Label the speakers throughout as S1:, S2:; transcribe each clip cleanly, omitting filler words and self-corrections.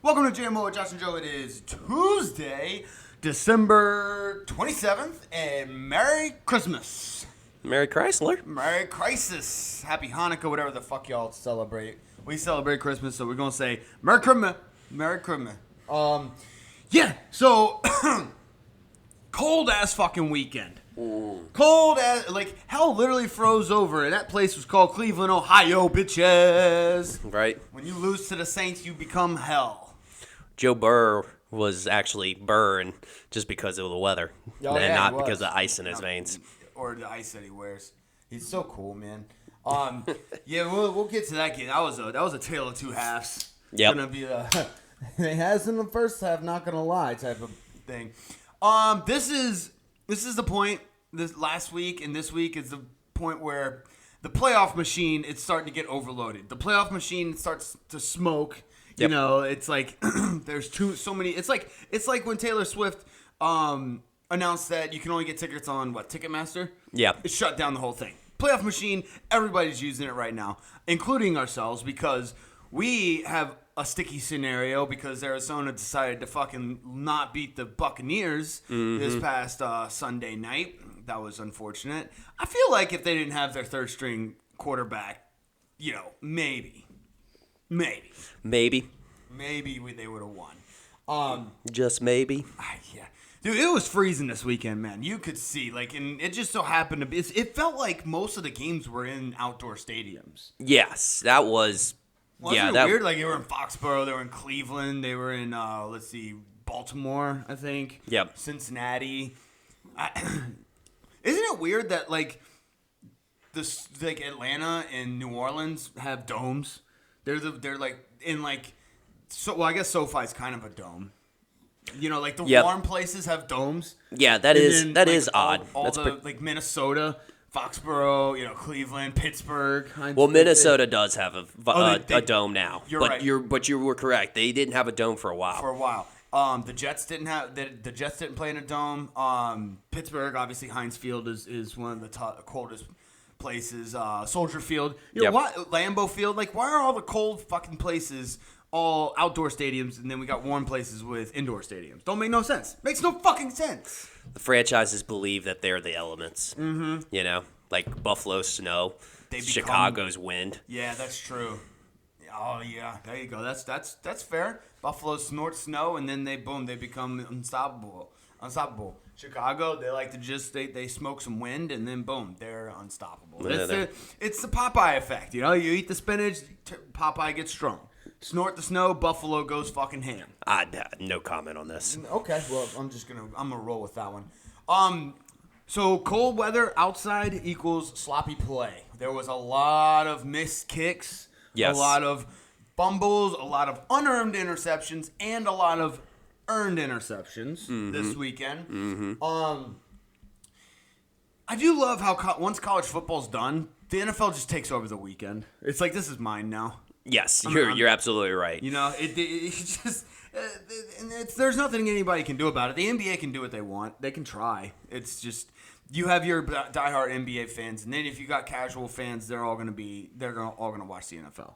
S1: Welcome to JMO with Josh and Joe. It is Tuesday, December 27th, and Merry Christmas.
S2: Merry Chrysler.
S1: Merry Crisis. Happy Hanukkah, whatever the fuck y'all celebrate. We celebrate Christmas, so we're going to say Merry Christmas. Merry Christmas. So cold ass fucking weekend. Cold as, like, hell literally froze over, and that place was called Cleveland, Ohio, bitches.
S2: Right.
S1: When you lose to the Saints, you become hell.
S2: Joe Burr was actually burring just because of the weather, and not because of the ice in his veins.
S1: Or the ice that he wears. He's so cool, man. We'll get to that game. That was a tale of two halves.
S2: Yep.
S1: Gonna be it has in the first half, not gonna lie, type of thing. This is the point. This last week and this week is the point where the playoff machine is starting to get overloaded. The playoff machine starts to smoke. You know, it's like there's so many. It's like when Taylor Swift announced that you can only get tickets on Ticketmaster.
S2: Yeah,
S1: it shut down the whole thing. Playoff machine. Everybody's using it right now, including ourselves, because we have a sticky scenario because Arizona decided to fucking not beat the Buccaneers this past Sunday night. That was unfortunate. I feel like if they didn't have their third string quarterback, maybe they would have won.
S2: Just maybe.
S1: Yeah. Dude, it was freezing this weekend, man. You could see, and it just so happened to be, it felt like most of the games were in outdoor stadiums.
S2: Yes, that was.
S1: Wasn't it weird? Like, they were in Foxborough, they were in Cleveland, they were in, Baltimore, I think.
S2: Yep.
S1: Cincinnati. Isn't it weird that, Atlanta and New Orleans have domes? I guess SoFi's kind of a dome. Warm places have domes.
S2: Yeah, that is odd.
S1: Minnesota, Foxborough, Cleveland, Pittsburgh.
S2: Minnesota does have a dome now.
S1: You're right.
S2: But you were correct. They didn't have a dome for a while.
S1: The Jets didn't play in a dome. Pittsburgh, obviously, Heinz Field is one of the coldest places. Soldier Field, Lambeau Field. Why are all the cold fucking places all outdoor stadiums, and then we got warm places with indoor stadiums? Don't make no sense. Makes no fucking sense.
S2: The franchises believe that they're the elements. Mm-hmm. Like Buffalo's snow, Chicago's wind. Yeah, that's true. Oh yeah, there you go. That's fair. Buffalo snorts snow, and then they become unstoppable. Chicago, they like to they smoke some wind, and then boom, they're unstoppable. It's the Popeye effect. You eat the spinach, Popeye gets strong. Snort the snow, Buffalo goes fucking ham. No comment on this.
S1: Okay, well, I'm gonna roll with that one. So cold weather outside equals sloppy play. There was a lot of missed kicks,
S2: yes,
S1: a lot of fumbles, a lot of unearned interceptions, and a lot of earned interceptions this weekend. Mm-hmm. I do love how once college football's done, the NFL just takes over the weekend. It's like, this is mine now.
S2: Yes, you're absolutely right.
S1: It's just there's nothing anybody can do about it. The NBA can do what they want. They can try. It's just you have your diehard NBA fans, and then if you got casual fans, they're all gonna watch the NFL.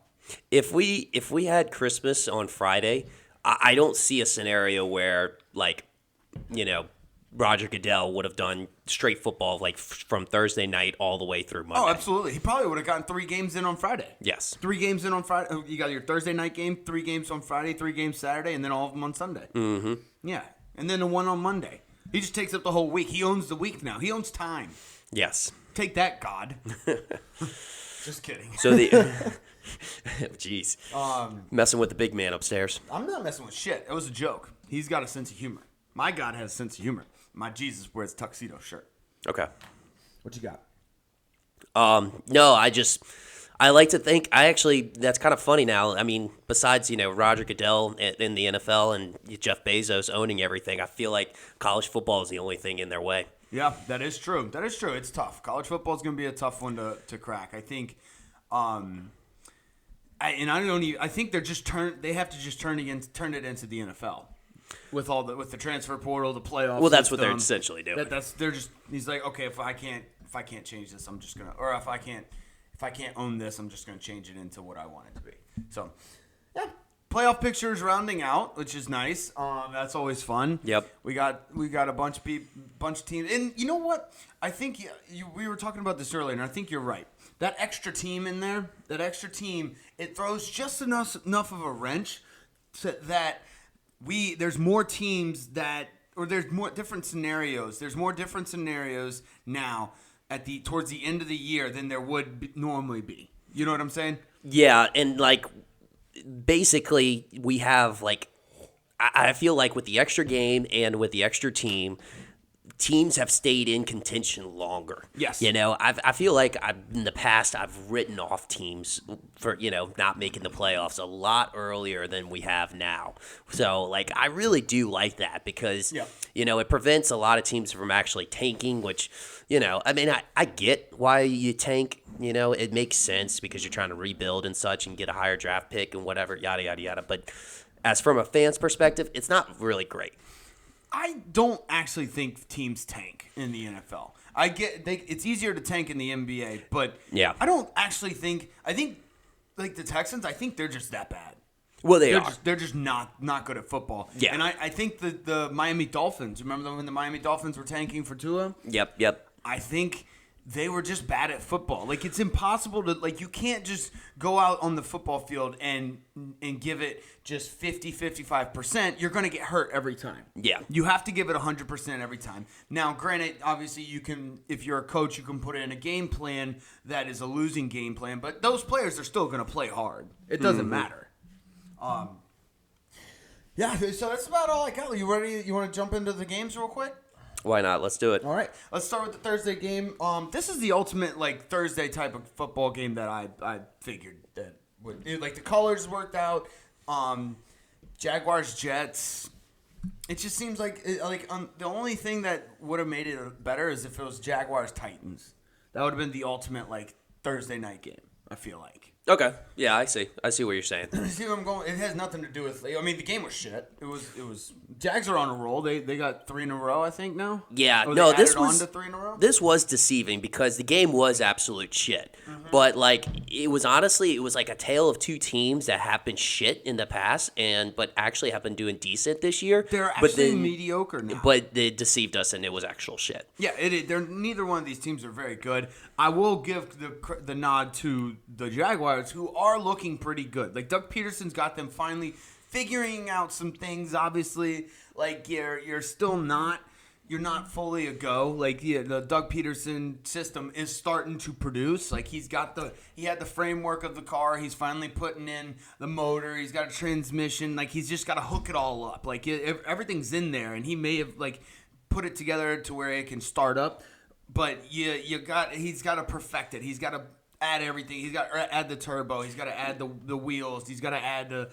S2: If we had Christmas on Friday, I don't see a scenario where Roger Goodell would have done straight football from Thursday night all the way through Monday.
S1: Oh, absolutely. He probably would have gotten 3 games in on Friday.
S2: Yes.
S1: 3 games in on Friday. You got your Thursday night game, 3 games on Friday, 3 games Saturday, and then all of them on Sunday. Mm-hmm. Yeah. And then the one on Monday. He just takes up the whole week. He owns the week now. He owns time.
S2: Yes.
S1: Take that, God. Just kidding.
S2: So jeez. Messing with the big man upstairs.
S1: I'm not messing with shit. It was a joke. He's got a sense of humor. My God has a sense of humor. My Jesus wears a tuxedo shirt.
S2: Okay.
S1: What you got?
S2: No, I like to think, that's kind of funny now. I mean, besides, Roger Goodell in the NFL and Jeff Bezos owning everything, I feel like college football is the only thing in their way.
S1: Yeah, that is true. It's tough. College football is going to be a tough one to crack. I think, I think they have to just turn it into the NFL. With the transfer portal, the playoffs.
S2: Well, that's what they're essentially doing.
S1: He's like, okay, if I can't change this, I'm just gonna, or if I can't own this, I'm just gonna change it into what I want it to be. So, yeah, Playoff pictures rounding out, which is nice. That's always fun.
S2: Yep.
S1: We got a bunch of teams, and you know what? I think we were talking about this earlier, and I think you're right. That extra team in there, it throws just enough of a wrench so that there's more teams or there's more different scenarios. There's more different scenarios now towards the end of the year than there would normally be. You know what I'm saying?
S2: Yeah, and like basically we have like I feel like with the extra game and with the extra team, teams have stayed in contention longer.
S1: Yes.
S2: You know, I feel like in the past I've written off teams for, not making the playoffs a lot earlier than we have now. So, like, I really do like that because, it prevents a lot of teams from actually tanking, which, I mean, I get why you tank. It makes sense because you're trying to rebuild and such and get a higher draft pick and whatever, yada, yada, yada. But as from a fan's perspective, it's not really great.
S1: I don't actually think teams tank in the NFL. It's easier to tank in the NBA, but I don't actually think. I think like the Texans. I think they're just that bad.
S2: Well, they're
S1: they're just not good at football.
S2: Yeah,
S1: and I think the Miami Dolphins. Remember when the Miami Dolphins were tanking for Tua?
S2: Yep.
S1: I think they were just bad at football. Like, it's impossible to, like, you can't just go out on the football field and give it just 50-55%. You're going to get hurt every time.
S2: Yeah.
S1: You have to give it 100% every time. Now, granted, obviously you can, if you're a coach, you can put in a game plan that is a losing game plan, but those players are still going to play hard. It doesn't matter. Yeah, so that's about all I got. You ready? You want to jump into the games real quick?
S2: Why not? Let's do it.
S1: All right. Let's start with the Thursday game. This is the ultimate, like, Thursday type of football game that I figured that would. Like, the colors worked out. Jaguars, Jets. It just seems like, the only thing that would have made it better is if it was Jaguars, Titans. That would have been the ultimate, like, Thursday night game, I feel like.
S2: Okay. Yeah, I see what you're saying.
S1: See where I'm going? It has nothing to do with. I mean, the game was shit. It was. Jags are on a roll. They got 3 in a row, I think now.
S2: Yeah.
S1: Or
S2: No,
S1: this
S2: this was
S1: on to 3 in a row?
S2: This was deceiving because the game was absolute shit. Mm-hmm. But like it was like a tale of two teams that have been shit in the past but actually have been doing decent this year.
S1: They're actually mediocre now.
S2: But they deceived us and it was actual shit.
S1: Yeah, neither one of these teams are very good. I will give the nod to the Jaguars, who are looking pretty good. Like, Doug Peterson's got them finally figuring out some things. Obviously, like, you're still not fully a go. Like, the Doug Peterson system is starting to produce. Like, he had the framework of the car. He's finally putting in the motor. He's got a transmission. Like, he's just got to hook it all up. Like, everything's in there, and he may have, like, put it together to where it can start up. But he's got to perfect it. He's got to add everything. He's got to add the turbo. He's got to add the wheels. He's got to add the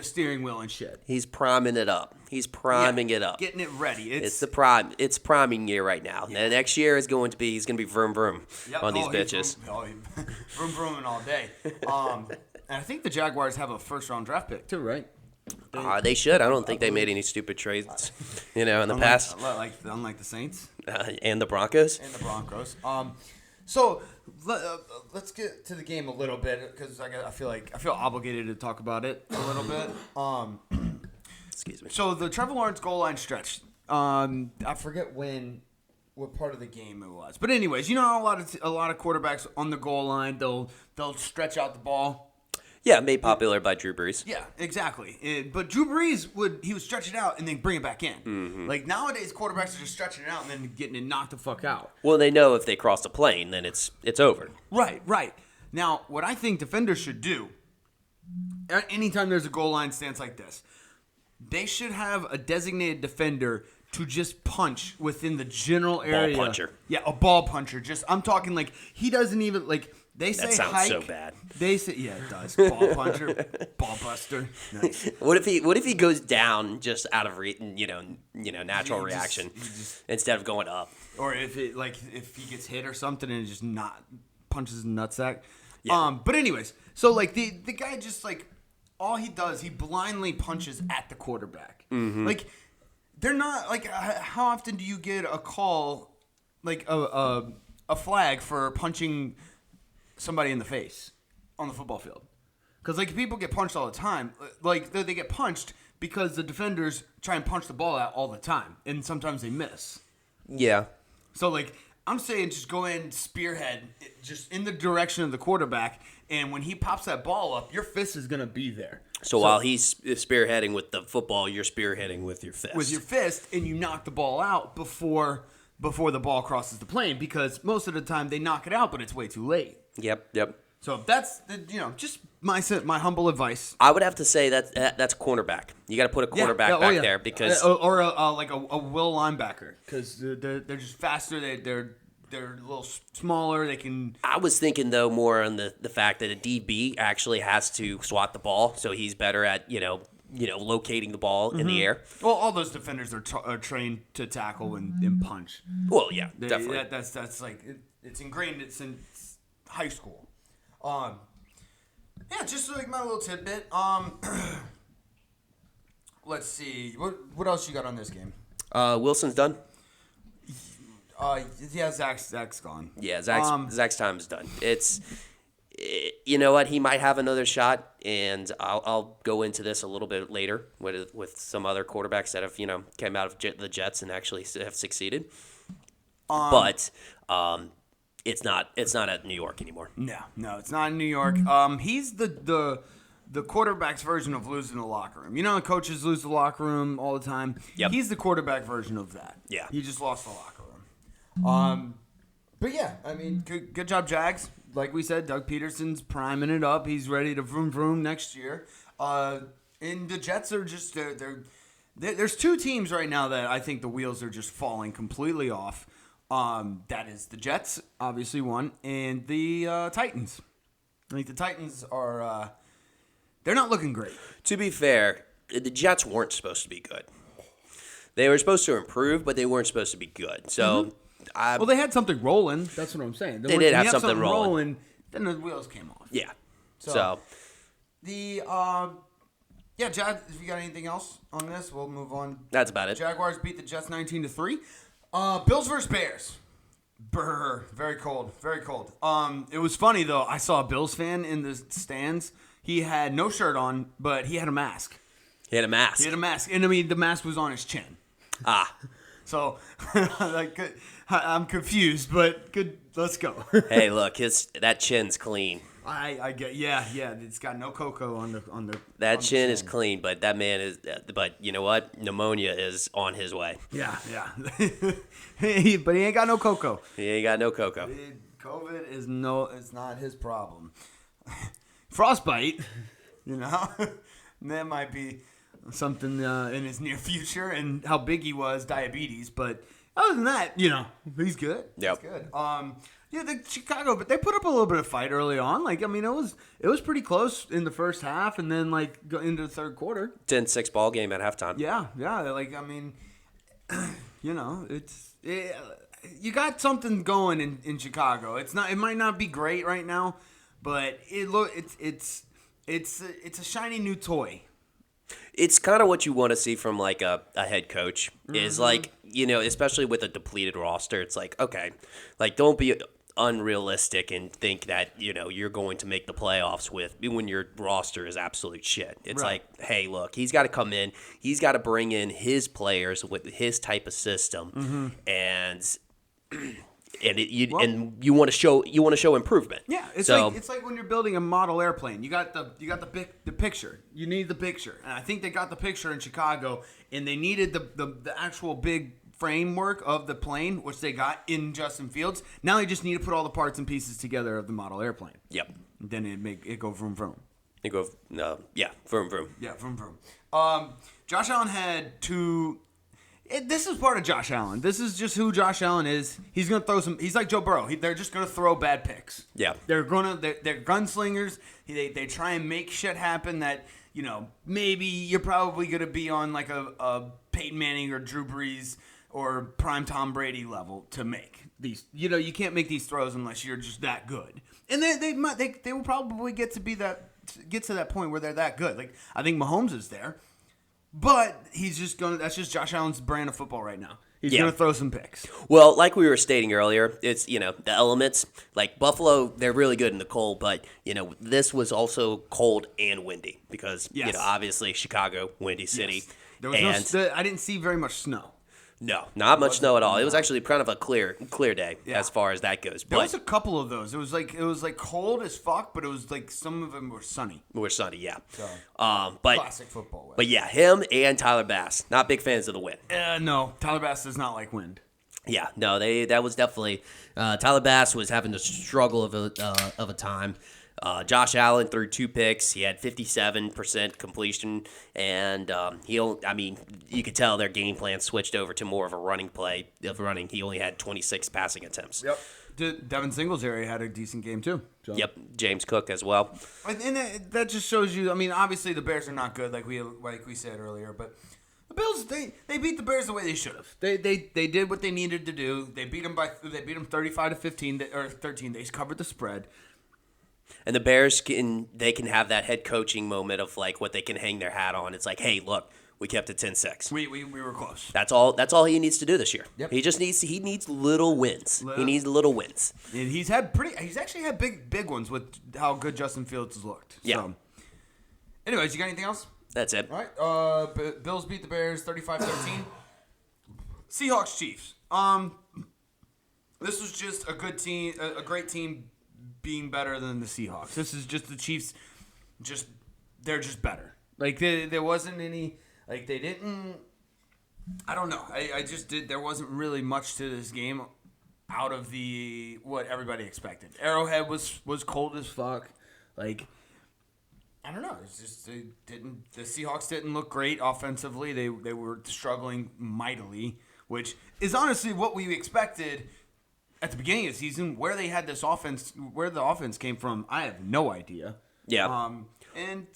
S1: steering wheel and shit.
S2: He's priming it up. He's priming it up.
S1: Getting it ready.
S2: It's the prime. It's priming year right now. Yeah. The next year he's going to be vroom vroom on these bitches.
S1: Vroom vrooming all day. And I think the Jaguars have a first round draft pick too, right?
S2: They should. I don't think they made any stupid trades, in the past.
S1: Unlike the Saints.
S2: And the Broncos.
S1: So let's get to the game a little bit because I feel obligated to talk about it a little bit.
S2: Excuse me.
S1: So the Trevor Lawrence goal line stretch. I forget what part of the game it was, but anyways, how a lot of quarterbacks on the goal line they'll stretch out the ball.
S2: Yeah, made popular by Drew Brees.
S1: Yeah, exactly. But Drew Brees would stretch it out and then bring it back in. Mm-hmm. Like, nowadays, quarterbacks are just stretching it out and then getting it knocked the fuck out.
S2: Well, they know if they cross the plane, then it's over.
S1: Right. Now, what I think defenders should do, anytime there's a goal line stance like this, they should have a designated defender to just punch within the general area.
S2: Ball puncher.
S1: Yeah, a ball puncher. I'm talking like he doesn't even like. They say
S2: that sounds
S1: hike.
S2: So bad.
S1: They say it does. Ball puncher, ball buster. Nice.
S2: What if he goes down just out of natural reaction instead of going up?
S1: Or if he gets hit or something and just not punches his nutsack.
S2: Yeah.
S1: But anyways, so like the guy just like all he does he blindly punches at the quarterback. Mm-hmm. Like they're not like how often do you get a call like a flag for punching somebody in the face on the football field? Because, like, people get punched all the time. Like, they get punched because the defenders try and punch the ball out all the time. And sometimes they miss.
S2: Yeah.
S1: So, like, I'm saying just go in, spearhead, just in the direction of the quarterback. And when he pops that ball up, your fist is going to be there.
S2: So while he's spearheading with the football, you're spearheading with your fist.
S1: With your fist, and you knock the ball out before the ball crosses the plane. Because most of the time they knock it out, but it's way too late.
S2: Yep.
S1: So that's, just my humble advice.
S2: I would have to say that's cornerback. You got to put a quarterback back there because
S1: or like a will linebacker because they're just faster. They're a little smaller. They can.
S2: I was thinking though more on the fact that a DB actually has to swat the ball, so he's better at locating the ball in the air.
S1: Well, all those defenders are trained to tackle and punch.
S2: Well, yeah, definitely.
S1: That's like it's ingrained. It's in high school. Yeah, just like my little tidbit. Let's see. What else you got on this game?
S2: Wilson's done.
S1: Yeah, Zach's gone.
S2: Yeah, Zach's time is done. You know what? He might have another shot, and I'll go into this a little bit later with some other quarterbacks that have came out of the Jets and actually have succeeded. But it's not at New York anymore.
S1: No, it's not in New York. He's the quarterback's version of losing the locker room. The coaches lose the locker room all the time.
S2: Yep.
S1: He's the quarterback version of that.
S2: Yeah.
S1: He just lost the locker room. But yeah, I mean, good job, Jags. Like we said, Doug Peterson's priming it up. He's ready to vroom vroom next year. And the Jets are just there's two teams right now that I think the wheels are just falling completely off. That is the Jets, obviously one, and the Titans. I think the Titans are they're not looking great.
S2: To be fair, the Jets weren't supposed to be good. They were supposed to improve, but they weren't supposed to be good. So,
S1: well, they had something rolling. That's what I'm saying.
S2: They did have something rolling.
S1: Then the wheels came off.
S2: Yeah.
S1: So the Jags. If you got anything else on this, we'll move on.
S2: That's about it.
S1: Jaguars beat the Jets 19-3. Bills versus Bears. Brr. Very cold. Very cold. It was funny though. I saw a Bills fan in the stands. He had no shirt on, but he had a mask.
S2: He had a mask.
S1: And I mean the mask was on his chin. So, I'm confused, but good. Let's go.
S2: Hey, look, that chin's clean.
S1: I get, yeah. It's got no cocoa on the.
S2: That chin is clean, but that man is. But you know what? Pneumonia is on his way.
S1: Yeah. But he ain't got no cocoa.
S2: He ain't got no cocoa.
S1: COVID is it's not his problem. Frostbite, that might be something in his near future, and how big he was, diabetes. But other than that, he's good.
S2: Yep.
S1: He's good. The Chicago, but they put up a little bit of fight early on. Like, I mean, it was pretty close in the first half, and then go into the third quarter.
S2: 10-6 ball game at halftime.
S1: Yeah. Like, I mean, you got something going in Chicago. It might not be great right now, but it's a shiny new toy.
S2: It's kind of what you want to see from like a head coach is like, especially with a depleted roster. It's like, okay, like don't be unrealistic and think that, you're going to make the playoffs when your roster is absolute shit. It's
S1: right.
S2: Like, hey, look, he's got to come in. He's got to bring in his players with his type of system and you want to show improvement.
S1: Yeah, it's like when you're building a model airplane. You got the picture. You need the picture, and I think they got the picture in Chicago, and they needed the actual big framework of the plane, which they got in Justin Fields. Now they just need to put all the parts and pieces together of the model airplane.
S2: Yep.
S1: And then it go vroom vroom.
S2: It go vroom vroom.
S1: Yeah, vroom vroom. Josh Allen had two. This is part of Josh Allen. This is just who Josh Allen is. He's gonna throw some. He's like Joe Burrow. They're just gonna throw bad picks.
S2: Yeah.
S1: They're gunslingers. They try and make shit happen that maybe you're probably gonna be on like a Peyton Manning or Drew Brees or prime Tom Brady level to make these. You can't make these throws unless you're just that good. And they will probably get to that point where they're that good. Like I think Mahomes is there. But he's just that's just Josh Allen's brand of football right now. He's going to throw some picks.
S2: Well, like we were stating earlier, it's, the elements. Like Buffalo, they're really good in the cold, but, this was also cold and windy because, obviously Chicago, windy city.
S1: Yes. There was I didn't see very much snow.
S2: No, not much snow at all. It was actually kind of a clear day as far as that goes.
S1: There was a couple of those. It was like cold as fuck, but it was like some of them were sunny.
S2: Yeah.
S1: So,
S2: but
S1: classic football weather.
S2: But yeah, him and Tyler Bass, not big fans of the wind.
S1: No, Tyler Bass does not like wind.
S2: Yeah, no, that was definitely Tyler Bass was having the struggle of a time. Josh Allen threw 2 picks. He had 57% completion, and you could tell their game plan switched over to more of a running play. He only had 26 passing attempts.
S1: Yep. Devin Singletary had a decent game too. So.
S2: Yep, James Cook as well.
S1: And that just shows you. I mean, obviously the Bears are not good, like we said earlier, but the Bills they beat the Bears the way they should have. They did what they needed to do. They beat them 35-15 or 13. They covered the spread.
S2: And the Bears can have that head coaching moment of like what they can hang their hat on. It's like, hey, look, we kept it 10-6.
S1: We were close.
S2: That's all he needs to do this year.
S1: Yep.
S2: He needs little wins. He needs little wins.
S1: And he's actually had big ones with how good Justin Fields has looked.
S2: Yeah.
S1: So. Anyways, you got anything else?
S2: That's it.
S1: All right. Bills beat the Bears 35-13. Seahawks Chiefs. This was just a good team, a great team being better than the Seahawks. This is just the Chiefs. They're just better. Like there wasn't any. Like they didn't. I don't know. I just did. There wasn't really much to this game out of what everybody expected. Arrowhead was cold as fuck. Like I don't know. It's just the Seahawks didn't look great offensively. They were struggling mightily, which is honestly what we expected at the beginning of the season. Where they had this offense, where the offense came from, I have no idea.
S2: Yeah.
S1: And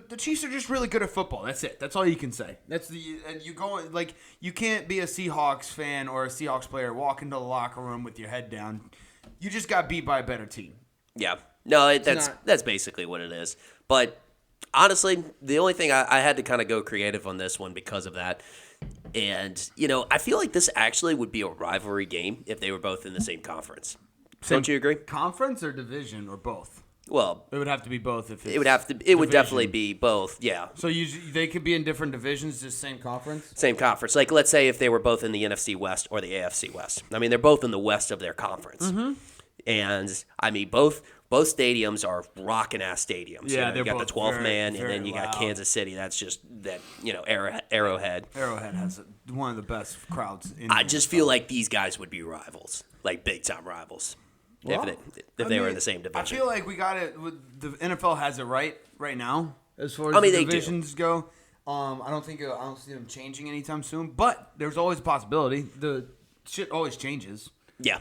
S1: the Chiefs are just really good at football. That's it. That's all you can say. You can't be a Seahawks fan or a Seahawks player walk into the locker room with your head down. You just got beat by a better team.
S2: Yeah. No, that's basically what it is. But honestly, the only thing I had to kind of go creative on this one because of that. And, I feel like this actually would be a rivalry game if they were both in the same conference. Don't you agree?
S1: Conference or division or both?
S2: Well,
S1: it would have to be both. If
S2: it would definitely be both. Yeah.
S1: So they could be in different divisions, just same conference.
S2: Same conference. Like let's say if they were both in the NFC West or the AFC West. I mean, they're both in the west of their conference, and I mean both stadiums are rockin' ass stadiums.
S1: Yeah,
S2: you got the 12th man,
S1: very
S2: and then you got Kansas City. That's just that Arrowhead.
S1: Arrowhead has one of the best crowds.
S2: I just feel like these guys would be rivals, like big time rivals. Well, if they were in the same division.
S1: I feel like we got it. The NFL has it right now as far as the divisions go. I don't see them changing anytime soon. But there's always a possibility. The shit always changes.
S2: Yeah.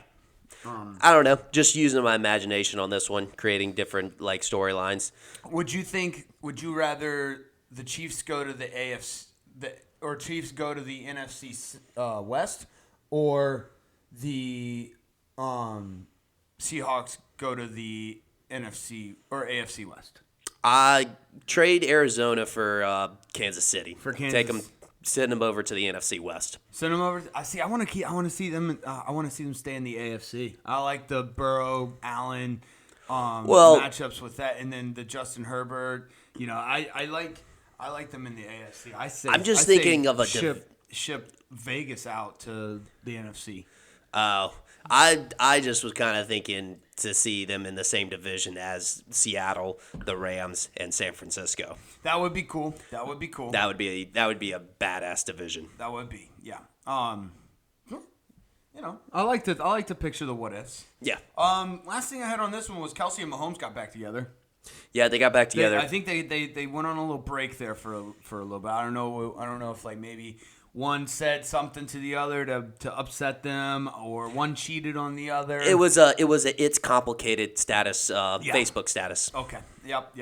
S2: I don't know. Just using my imagination on this one, creating different storylines.
S1: Would you rather the Chiefs go to the AFC or Chiefs go to the NFC West, or the Seahawks go to the NFC or AFC West?
S2: I trade Arizona for Kansas City.
S1: For Kansas.
S2: Take them, send them over to the NFC West.
S1: Send them over. I want to see them. I want to see them stay in the AFC. I like the Burrow Allen matchups with that, and then the Justin Herbert. I like them in the AFC.
S2: I'm just thinking of a
S1: ship Vegas out to the NFC.
S2: Oh. I just was kind of thinking to see them in the same division as Seattle, the Rams, and San Francisco.
S1: That would be cool.
S2: That would be a badass division.
S1: That would be, yeah. I like to picture the what ifs.
S2: Yeah.
S1: Last thing I had on this one was Kelsey and Mahomes got back together.
S2: Yeah, they got back together.
S1: I think they went on a little break there for a little bit. I don't know if like maybe one said something to the other to upset them, or one cheated on the other.
S2: It was it's complicated status, Facebook status.
S1: Okay. Yep.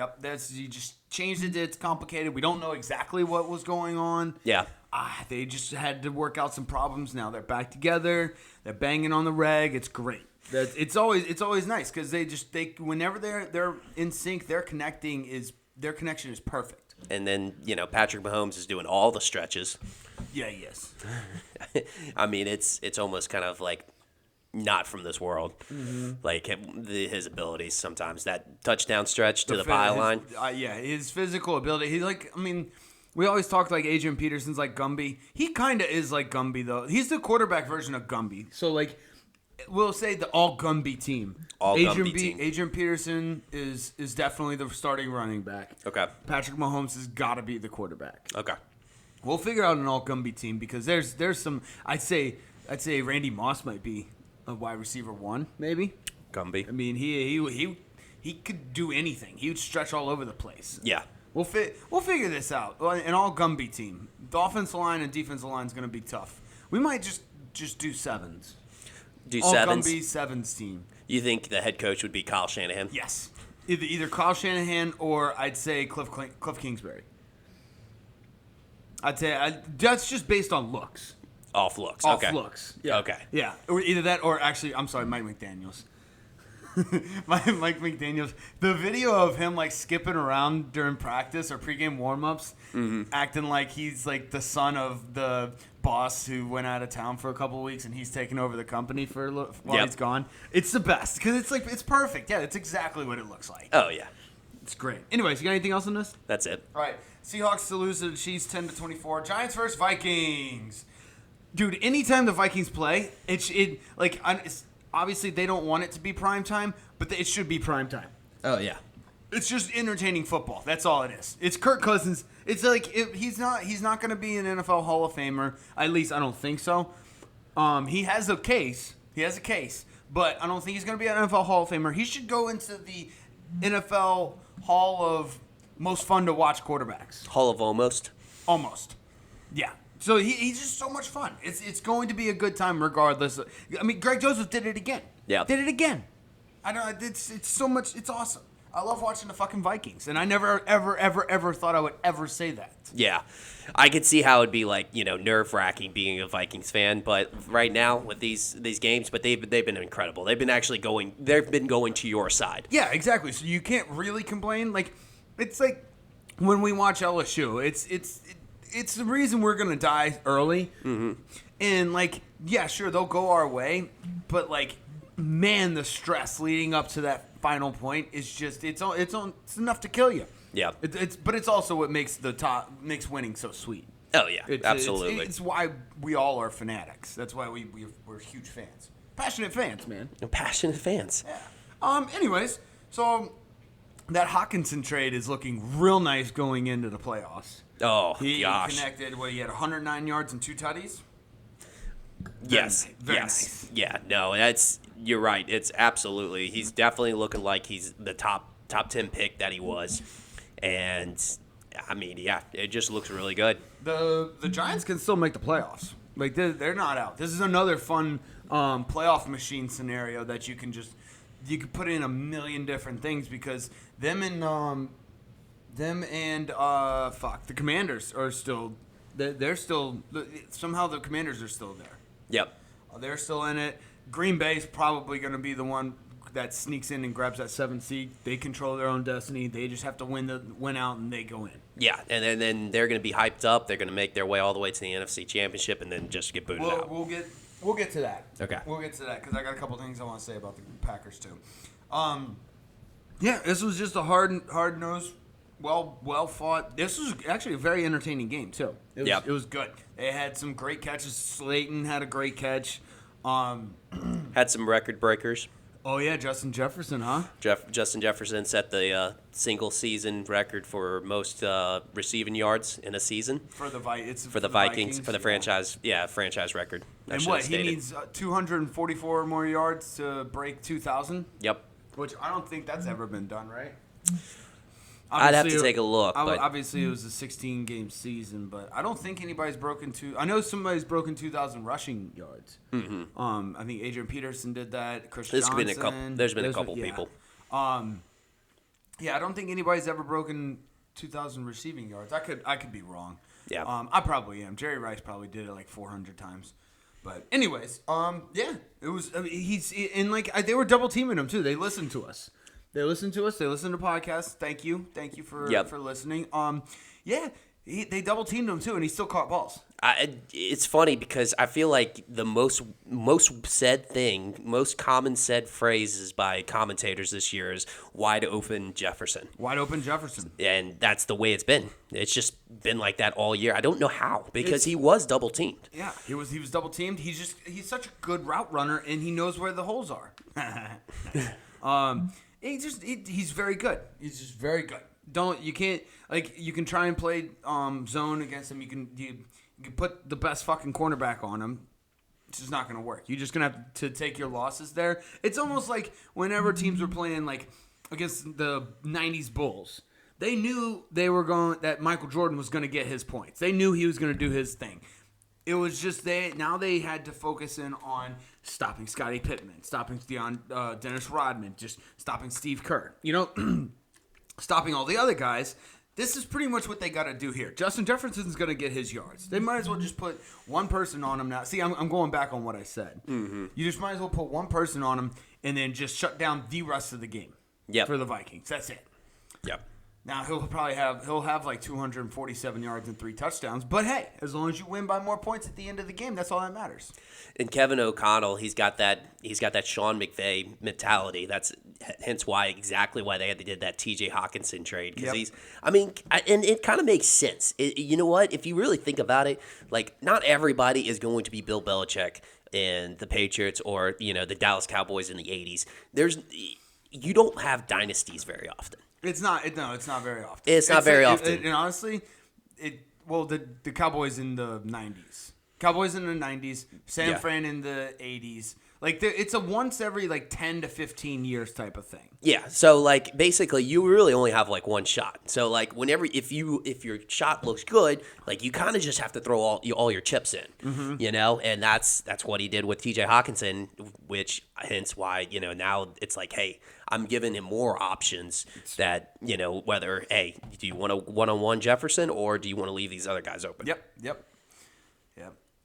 S1: You just changed it to it's complicated. We don't know exactly what was going on.
S2: Yeah.
S1: They just had to work out some problems. Now they're back together. They're banging on the reg. It's great. It's always nice because whenever they're in sync, their connection is perfect.
S2: And then Patrick Mahomes is doing all the stretches.
S1: Yeah, he is.
S2: I mean, it's almost kind of like not from this world. Like his abilities sometimes. That touchdown stretch to the pylon.
S1: His physical ability. He's like, I mean, we always talk like Adrian Peterson's like Gumby. He kind of is like Gumby, though. He's the quarterback version of Gumby. So, like, we'll say the all Gumby team. Adrian Peterson is definitely the starting running back.
S2: Okay.
S1: Patrick Mahomes has got to be the quarterback.
S2: Okay.
S1: We'll figure out an all Gumby team because there's some. I'd say Randy Moss might be a wide receiver 1, maybe.
S2: Gumby.
S1: I mean, he could do anything. He would stretch all over the place.
S2: Yeah.
S1: We'll figure this out. An all Gumby team. The offensive line and defensive line is going to be tough. We might just do sevens.
S2: Do
S1: all
S2: sevens?
S1: Gumby sevens team.
S2: You think the head coach would be Kyle Shanahan?
S1: Yes. Either Kyle Shanahan or I'd say Cliff Kingsbury. I'd say that's just based on looks.
S2: Off looks.
S1: Off
S2: okay.
S1: looks. Yeah.
S2: Okay.
S1: Yeah. Or either that or actually, I'm sorry, Mike McDaniels. Mike McDaniels. The video of him like skipping around during practice or pregame warmups, acting like he's like the son of the boss who went out of town for a couple of weeks and he's taking over the company while he's gone. It's the best because it's perfect. Yeah, it's exactly what it looks like.
S2: Oh yeah.
S1: It's great. Anyways, you got anything else on this?
S2: That's it.
S1: All right. Seahawks to lose to the Chiefs 10-24. Giants versus Vikings. Dude, anytime the Vikings play, it's obviously they don't want it to be prime time, but it should be prime time.
S2: Oh yeah.
S1: It's just entertaining football. That's all it is. It's Kirk Cousins. It's like he's not going to be an NFL Hall of Famer. At least I don't think so. He has a case. But I don't think he's going to be an NFL Hall of Famer. He should go into the NFL Hall of Most Fun to Watch Quarterbacks.
S2: Hall of Almost.
S1: Almost. Yeah. So he's just so much fun. It's going to be a good time regardless. I mean, Greg Joseph did it again.
S2: Yeah.
S1: Did it again. I don't. It's so much. It's awesome. I love watching the fucking Vikings, and I never, ever thought I would ever say that.
S2: Yeah. I could see how it'd be like, nerve-wracking being a Vikings fan, but right now with these games, but they've been incredible. They've been going to your side.
S1: Yeah, exactly. So you can't really complain. Like, it's like when we watch LSU, it's the reason we're gonna die early. Mm-hmm. And like, yeah, sure, they'll go our way, but like, man, the stress leading up to that final point is just it's enough to kill you.
S2: Yeah.
S1: But it's also what makes winning so sweet.
S2: Oh yeah, absolutely.
S1: It's why we all are fanatics. That's why we're huge fans, passionate fans, man.
S2: Passionate fans.
S1: Yeah. Anyways, so that Hawkinson trade is looking real nice going into the playoffs.
S2: Oh,
S1: he
S2: gosh.
S1: Connected. He had 109 yards and 2 tutties.
S2: Yes.
S1: Very
S2: yes.
S1: Nice.
S2: Yeah. No, you're right. It's absolutely. He's definitely looking like he's the top 10 pick that he was, and I mean, yeah, it just looks really good.
S1: The Giants can still make the playoffs. Like they're not out. This is another fun playoff machine scenario that you can put in a million different things because the Commanders are still. They're still somehow the Commanders are still there.
S2: Yep.
S1: They're still in it. Green Bay's probably going to be the one that sneaks in and grabs that 7th seed. They control their own destiny. They just have to win out, and they go in.
S2: Yeah, and then they're going to be hyped up. They're going to make their way all the way to the NFC Championship, and then just get booted out.
S1: We'll get to that.
S2: Okay.
S1: We'll get to that because I got a couple things I want to say about the Packers too. Yeah, this was just a hard-nosed, well fought. This was actually a very entertaining game too. It was good. They had some great catches. Slayton had a great catch.
S2: Had some record breakers.
S1: Oh yeah, Justin Jefferson, huh?
S2: Justin Jefferson set the single season record for most receiving yards in a season
S1: for the Vikings,
S2: for the franchise record.
S1: And what he needs 244 more yards to break 2,000.
S2: Yep.
S1: Which I don't think that's ever been done, right?
S2: I'd have to take a look. But
S1: obviously, it was a 16-game season, but I don't think anybody's broken I know somebody's broken 2,000 rushing yards. Mm-hmm. I think Adrian Peterson did that. Chris Johnson.
S2: There's been a couple people.
S1: Yeah, I don't think anybody's ever broken 2,000 receiving yards. I could be wrong.
S2: Yeah.
S1: I probably am. Jerry Rice probably did it like 400 times. But anyways, yeah, it was. I mean, they were double teaming him too. They listened to us. They listen to podcasts. Thank you for listening. Yeah, They double teamed him too, and he still caught balls.
S2: It's funny because I feel like the most said thing, most common said phrases by commentators this year is wide open Jefferson.
S1: Wide open Jefferson.
S2: And that's the way it's been. It's just been like that all year. I don't know how, because he was double teamed.
S1: Yeah, he was double teamed. He's such a good route runner, and he knows where the holes are. He's very good. He's just very good. You can try and play zone against him. You can put the best fucking cornerback on him. It's just not going to work. You're just going to have to take your losses there. It's almost like whenever teams were playing like against the 90s Bulls. They knew that Michael Jordan was going to get his points. They knew he was going to do his thing. It was just they had to focus in on stopping Scottie Pippen, stopping Dennis Rodman, just stopping Steve Kerr. Stopping all the other guys. This is pretty much what they got to do here. Justin Jefferson's going to get his yards. They might as well just put one person on him now. See, I'm going back on what I said. Mm-hmm. You just might as well put one person on him and then just shut down the rest of the game for the Vikings. That's it.
S2: Yep.
S1: Now, he'll have like 247 yards and 3 touchdowns. But, hey, as long as you win by more points at the end of the game, that's all that matters.
S2: And Kevin O'Connell, he's got that Sean McVay mentality. That's hence why they did that TJ Hawkinson trade. Because and it kind of makes sense. You know what? If you really think about it, like, not everybody is going to be Bill Belichick and the Patriots or, the Dallas Cowboys in the 80s. You don't have dynasties very often.
S1: It's not very often.
S2: It's not very often.
S1: And honestly, the Cowboys in the 90s. Cowboys in the 90s, San Fran in the 80s. Like, it's a once every, 10 to 15 years type of thing.
S2: Yeah, so, basically, you really only have, one shot. So, if your shot looks good, you kind of just have to throw all your chips in, And that's what he did with TJ Hawkinson, which, hence why, now it's like, hey, I'm giving him more options that, whether, hey, do you want a one-on-one Jefferson or do you want to leave these other guys open?
S1: Yep.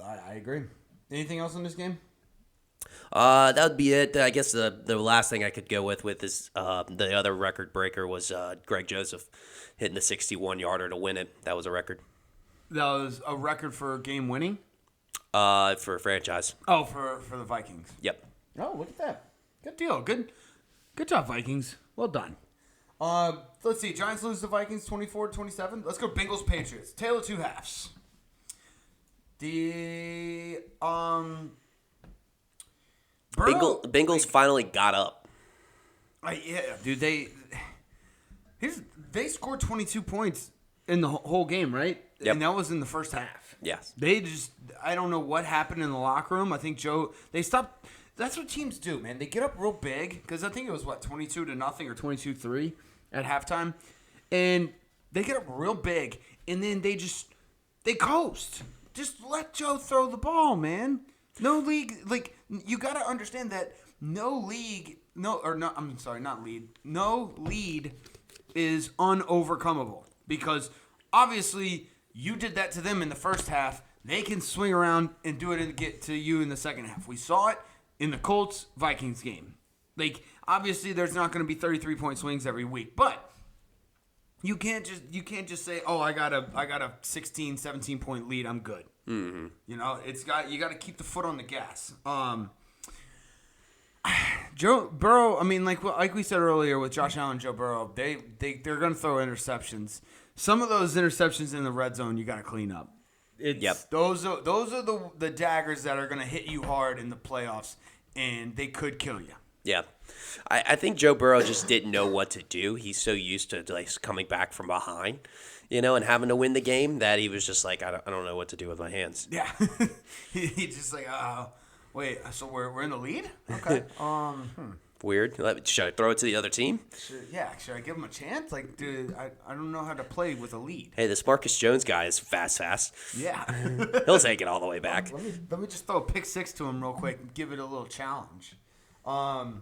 S1: I agree. Anything else in this game?
S2: That would be it. I guess the last thing I could go with is the other record breaker was Greg Joseph hitting the 61-yarder to win it. That was a record.
S1: That was a record for game winning?
S2: For franchise.
S1: Oh, for the Vikings.
S2: Yep.
S1: Oh, look at that. Good deal. Good job, Vikings. Well done. Let's see. Giants lose to Vikings 24-27. Let's go Bengals Patriots. Tale of two halves. The
S2: Bengals finally got up.
S1: Dude, they scored 22 points in the whole game, right?
S2: Yep.
S1: And that was in the first half.
S2: Yes.
S1: I don't know what happened in the locker room. I think they stopped. That's what teams do, man. They get up real big because I think it was 22-0 or 22-3 at halftime, and they get up real big, and then they coast. Just let Joe throw the ball, man. No league, you got to understand that no lead is unovercomable because obviously you did that to them in the first half. They can swing around and do it and get to you in the second half. We saw it in the Colts-Vikings game. Obviously there's not going to be 33-point swings every week, but you can't just say, "Oh, I got a 16, 17-point lead. I'm good." Mm-hmm. You got to keep the foot on the gas. Joe Burrow. I mean, like we said earlier with Josh Allen, and Joe Burrow, they're going to throw interceptions. Some of those interceptions in the red zone, you got to clean up. Those are the daggers that are going to hit you hard in the playoffs, and they could kill you.
S2: Yeah. I think Joe Burrow just didn't know what to do. He's so used to coming back from behind, and having to win the game that he was just like, I don't know what to do with my hands.
S1: Yeah. He's just like, wait, so we're in the lead? Okay.
S2: Weird. Should I throw it to the other team?
S1: Should I give him a chance? Dude, I don't know how to play with a lead.
S2: Hey, this Marcus Jones guy is fast.
S1: Yeah.
S2: He'll take it all the way back.
S1: Let me just throw a pick six to him real quick and give it a little challenge. The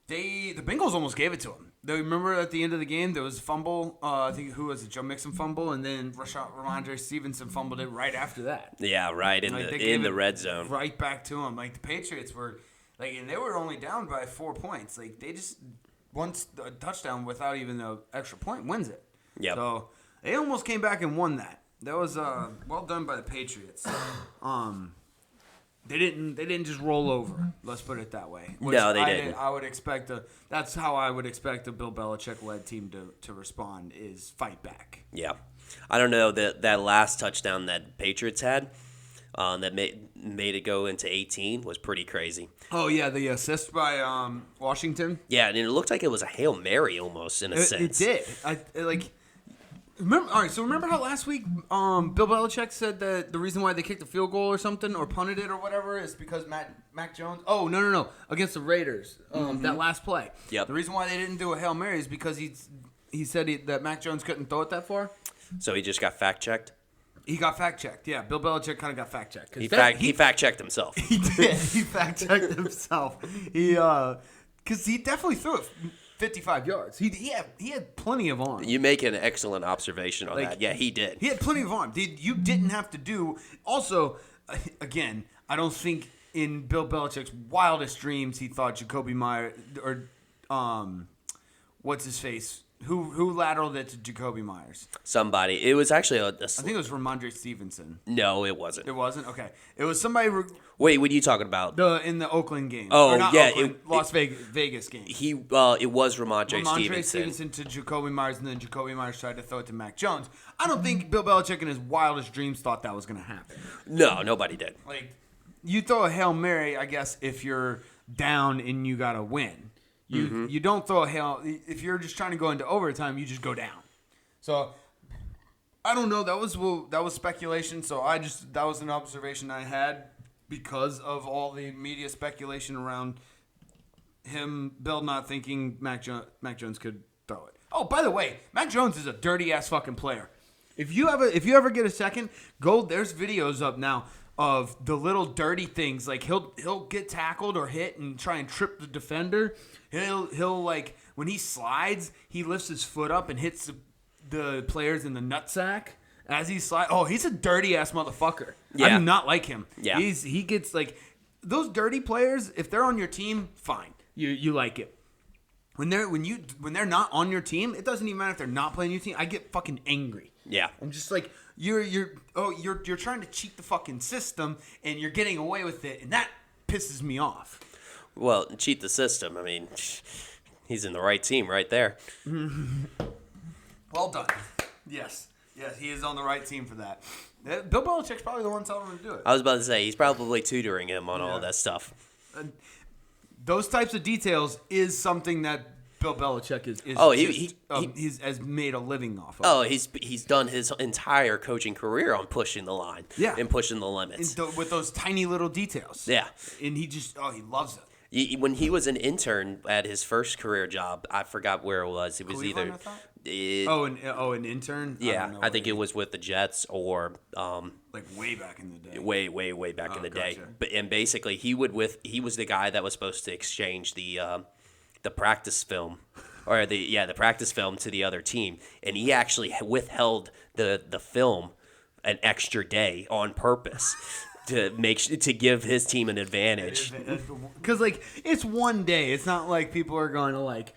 S1: Bengals almost gave it to him. They remember at the end of the game there was a fumble. I think who was it? Joe Mixon fumble, and then Ramondre Stevenson fumbled it right after that.
S2: Yeah, right in the red zone.
S1: Right back to him. The Patriots were and they were only down by 4 points. They just once a touchdown without even an extra point wins it.
S2: Yeah.
S1: So They almost came back and won that. That was well done by the Patriots. They didn't just roll over. Let's put it that way.
S2: No, they didn't.
S1: I would expect that's how I would expect a Bill Belichick-led team to respond is fight back.
S2: Yeah. I don't know, that last touchdown that Patriots had that made it go into 18 was pretty crazy.
S1: Oh, yeah, the assist by Washington?
S2: Yeah, and it looked like it was a Hail Mary almost in a sense.
S1: It did. Remember how last week Bill Belichick said that the reason why they kicked a field goal or something or punted it or whatever is because Mac Jones. Oh no, against the Raiders. That last play.
S2: Yep.
S1: The reason why they didn't do a Hail Mary is because he said that Mac Jones couldn't throw it that far.
S2: So he just got fact checked.
S1: He got fact checked. Yeah, Bill Belichick kind of got fact checked.
S2: He fact checked himself.
S1: He did. He fact checked himself. Because he definitely threw it 55 yards. He had plenty of arm.
S2: You make an excellent observation on that. Yeah, he did.
S1: He had plenty of arm. You didn't have to do. Also, again, I don't think in Bill Belichick's wildest dreams he thought Jacoby Myers or what's his face. Who lateraled it to Jacoby Myers?
S2: Somebody. It was actually
S1: I think it was Ramondre Stevenson.
S2: No, it wasn't.
S1: It wasn't? Okay. It was somebody.
S2: Wait, what are you talking about?
S1: In the Oakland game.
S2: Oh,
S1: or not
S2: yeah.
S1: Oakland, Las Vegas game.
S2: It was Ramondre
S1: Stevenson to Jacoby Myers, and then Jacoby Myers tried to throw it to Mac Jones. I don't think Bill Belichick in his wildest dreams thought that was going to happen.
S2: No, nobody did.
S1: Like, you throw a Hail Mary, I guess, if you're down and you got to win. You don't throw a Hail. If you're just trying to go into overtime, you just go down. So I don't know. That was speculation. So that was an observation I had because of all the media speculation around Bill not thinking Mac Jones could throw it. Oh, by the way, Mac Jones is a dirty ass fucking player. If you ever get a second, go. There's videos up now of the little dirty things. Like he'll get tackled or hit and try and trip the defender. He'll like when he slides, he lifts his foot up and hits the players in the nutsack as he slides. Oh, he's a dirty ass motherfucker. Yeah. I do not like him.
S2: Yeah.
S1: He gets like those dirty players. If they're on your team, fine. You like it. When they're not on your team, it doesn't even matter if they're not playing your team. I get fucking angry.
S2: Yeah.
S1: I'm just like you're trying to cheat the fucking system and you're getting away with it, and that pisses me off.
S2: Well, cheat the system. I mean, he's in the right team right there.
S1: Well done. Yes, he is on the right team for that. Bill Belichick's probably the one telling him to do it.
S2: I was about to say, he's probably tutoring him on all of that stuff.
S1: Those types of details is something that Bill Belichick is he's has made a living off of.
S2: Oh, he's done his entire coaching career on pushing the line.
S1: Yeah.
S2: And pushing the limits.
S1: With those tiny little details.
S2: Yeah.
S1: And he loves it.
S2: When he was an intern at his first career job, I forgot where it was. It was
S1: Cleveland, an intern?
S2: Yeah, I think it was with the Jets or
S1: like way back in the day.
S2: Way back in the day.
S1: Gotcha.
S2: But basically he was the guy that was supposed to exchange the practice film or the practice film to the other team, and he actually withheld the film an extra day on purpose. To give his team an advantage,
S1: because like it's one day. It's not like people are going to like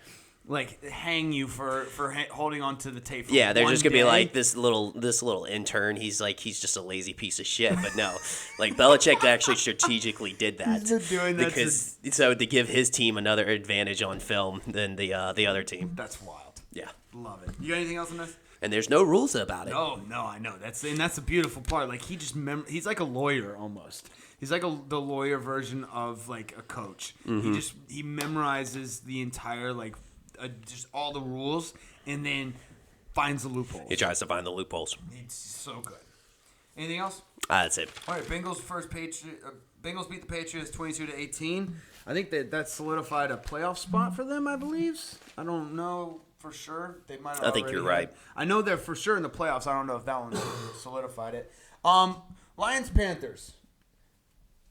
S1: hang you for holding on to the tape. For
S2: they're just gonna
S1: day.
S2: Be like this little intern. He's just a lazy piece of shit. But no, like Belichick actually strategically did that.
S1: He's been doing that
S2: because so to give his team another advantage on film than the other team.
S1: That's wild.
S2: Yeah,
S1: love it. You got anything else on this?
S2: And there's no rules about it.
S1: No, I know. That's the beautiful part. Like he just he's like a lawyer almost. He's like the lawyer version of like a coach.
S2: Mm-hmm.
S1: He memorizes the entire just all the rules and then finds the loopholes.
S2: He tries to find the loopholes.
S1: He's so good. Anything else?
S2: That's it.
S1: All right, Bengals Bengals beat the Patriots 22-18. I think that solidified a playoff spot for them. I believe. I don't know. For sure, they might.
S2: I think you're right.
S1: I know they're for sure in the playoffs. I don't know if that one solidified it. Lions Panthers.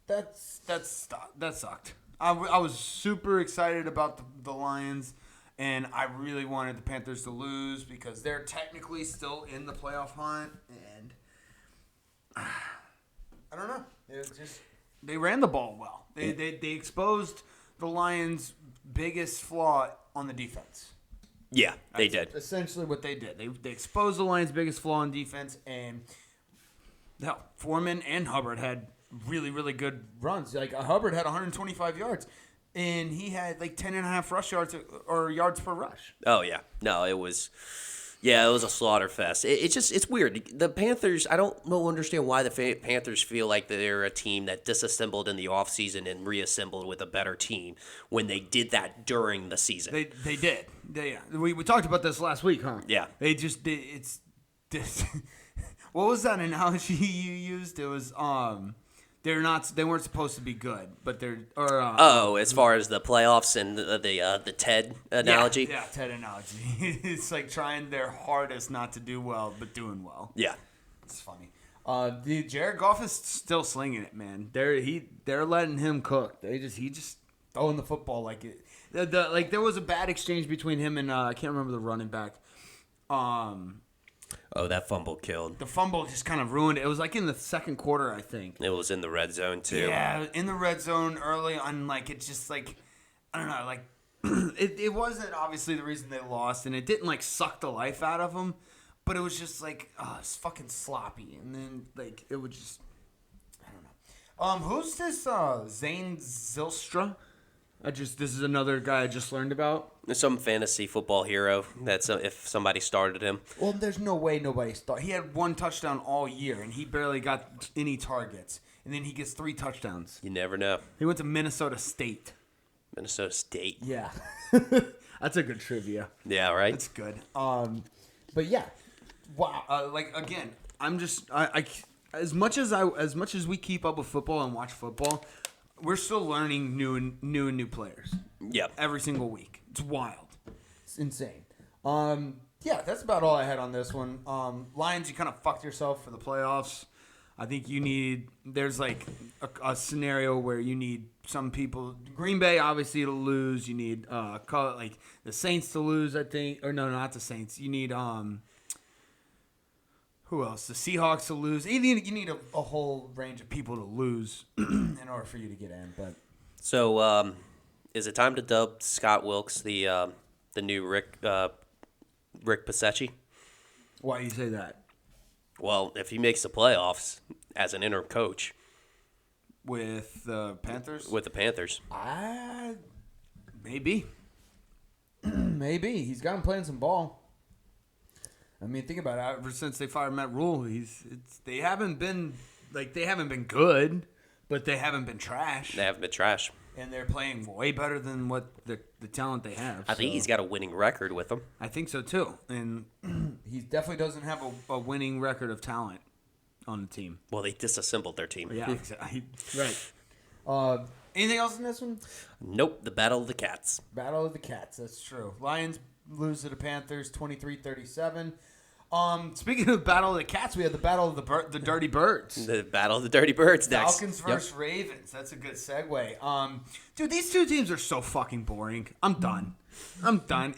S1: That sucked. I was super excited about the Lions, and I really wanted the Panthers to lose because they're technically still in the playoff hunt. And I don't know. They ran the ball well. They exposed the Lions' biggest flaw on the defense.
S2: Yeah, they did.
S1: Essentially what they did. They exposed the Lions' biggest flaw in defense, and Foreman and Hubbard had really, really good runs. Like Hubbard had 125 yards, and he had like 10.5 rush yards or yards per rush.
S2: Oh, yeah. No, it was a slaughter fest. It's weird. The Panthers, I don't understand why the Panthers feel like they're a team that disassembled in the offseason and reassembled with a better team when they did that during the season.
S1: They did. We talked about this last week, huh?
S2: Yeah.
S1: They just did. It's what was that analogy you used? It was they weren't supposed to be good, but they're
S2: as far as the playoffs and the TED analogy.
S1: Yeah, TED analogy. It's like trying their hardest not to do well, but doing well.
S2: Yeah,
S1: it's funny. Jared Goff is still slinging it, man. They're letting him cook. He just throwing the football like it. There was a bad exchange between him and I can't remember the running back.
S2: That fumble killed.
S1: The fumble just kind of ruined it. It was like in the second quarter, I think.
S2: It was in the red zone, too.
S1: Yeah, in the red zone early on, like, it's just like, I don't know, like, it wasn't obviously the reason they lost, and it didn't, like, suck the life out of them, but it was just like, it's fucking sloppy. And then, like, it would just, I don't know. Who's this Zane Zylstra? This is another guy I just learned about.
S2: Some fantasy football hero. That's if somebody started him.
S1: Well, there's no way nobody started. He had 1 touchdown all year, and he barely got any targets. And then he gets 3 touchdowns.
S2: You never know.
S1: He went to Minnesota State.
S2: Minnesota State.
S1: Yeah, that's a good trivia.
S2: Yeah, right.
S1: That's good. But yeah, wow. Like again, I'm just I as much as we keep up with football and watch football. We're still learning new players.
S2: Yeah.
S1: Every single week. It's wild. It's insane. Yeah, that's about all I had on this one. Lions, you kind of fucked yourself for the playoffs. I think there's like a scenario where you need some people. Green Bay, obviously, to lose. You need, call it like the Saints to lose, I think. Or no, not the Saints. You need, who else? The Seahawks to lose. You need a whole range of people to lose in order for you to get in. But
S2: so, is it time to dub Scott Wilkes the new Rick Pasecci?
S1: Why do you say that?
S2: Well, if he makes the playoffs as an interim coach
S1: with the Panthers,
S2: maybe.
S1: Maybe he's got him playing some ball. I mean, think about it. Ever since they fired Matt Rule, they haven't been good, but they haven't been trash.
S2: They haven't been trash,
S1: and they're playing way better than what the talent they have.
S2: I think he's got a winning record with them.
S1: I think so too, and he definitely doesn't have a winning record of talent on the team.
S2: Well, they disassembled their team.
S1: Yeah, exactly. Right. Anything else in this one?
S2: Nope. The Battle of the Cats.
S1: Battle of the Cats. That's true. Lions lose to the Panthers 23-37. Speaking of Battle of the Cats, we had the Battle of the Dirty Birds.
S2: The Battle of the Dirty Birds next.
S1: Falcons versus Ravens. That's a good segue. Dude, these two teams are so fucking boring. I'm done.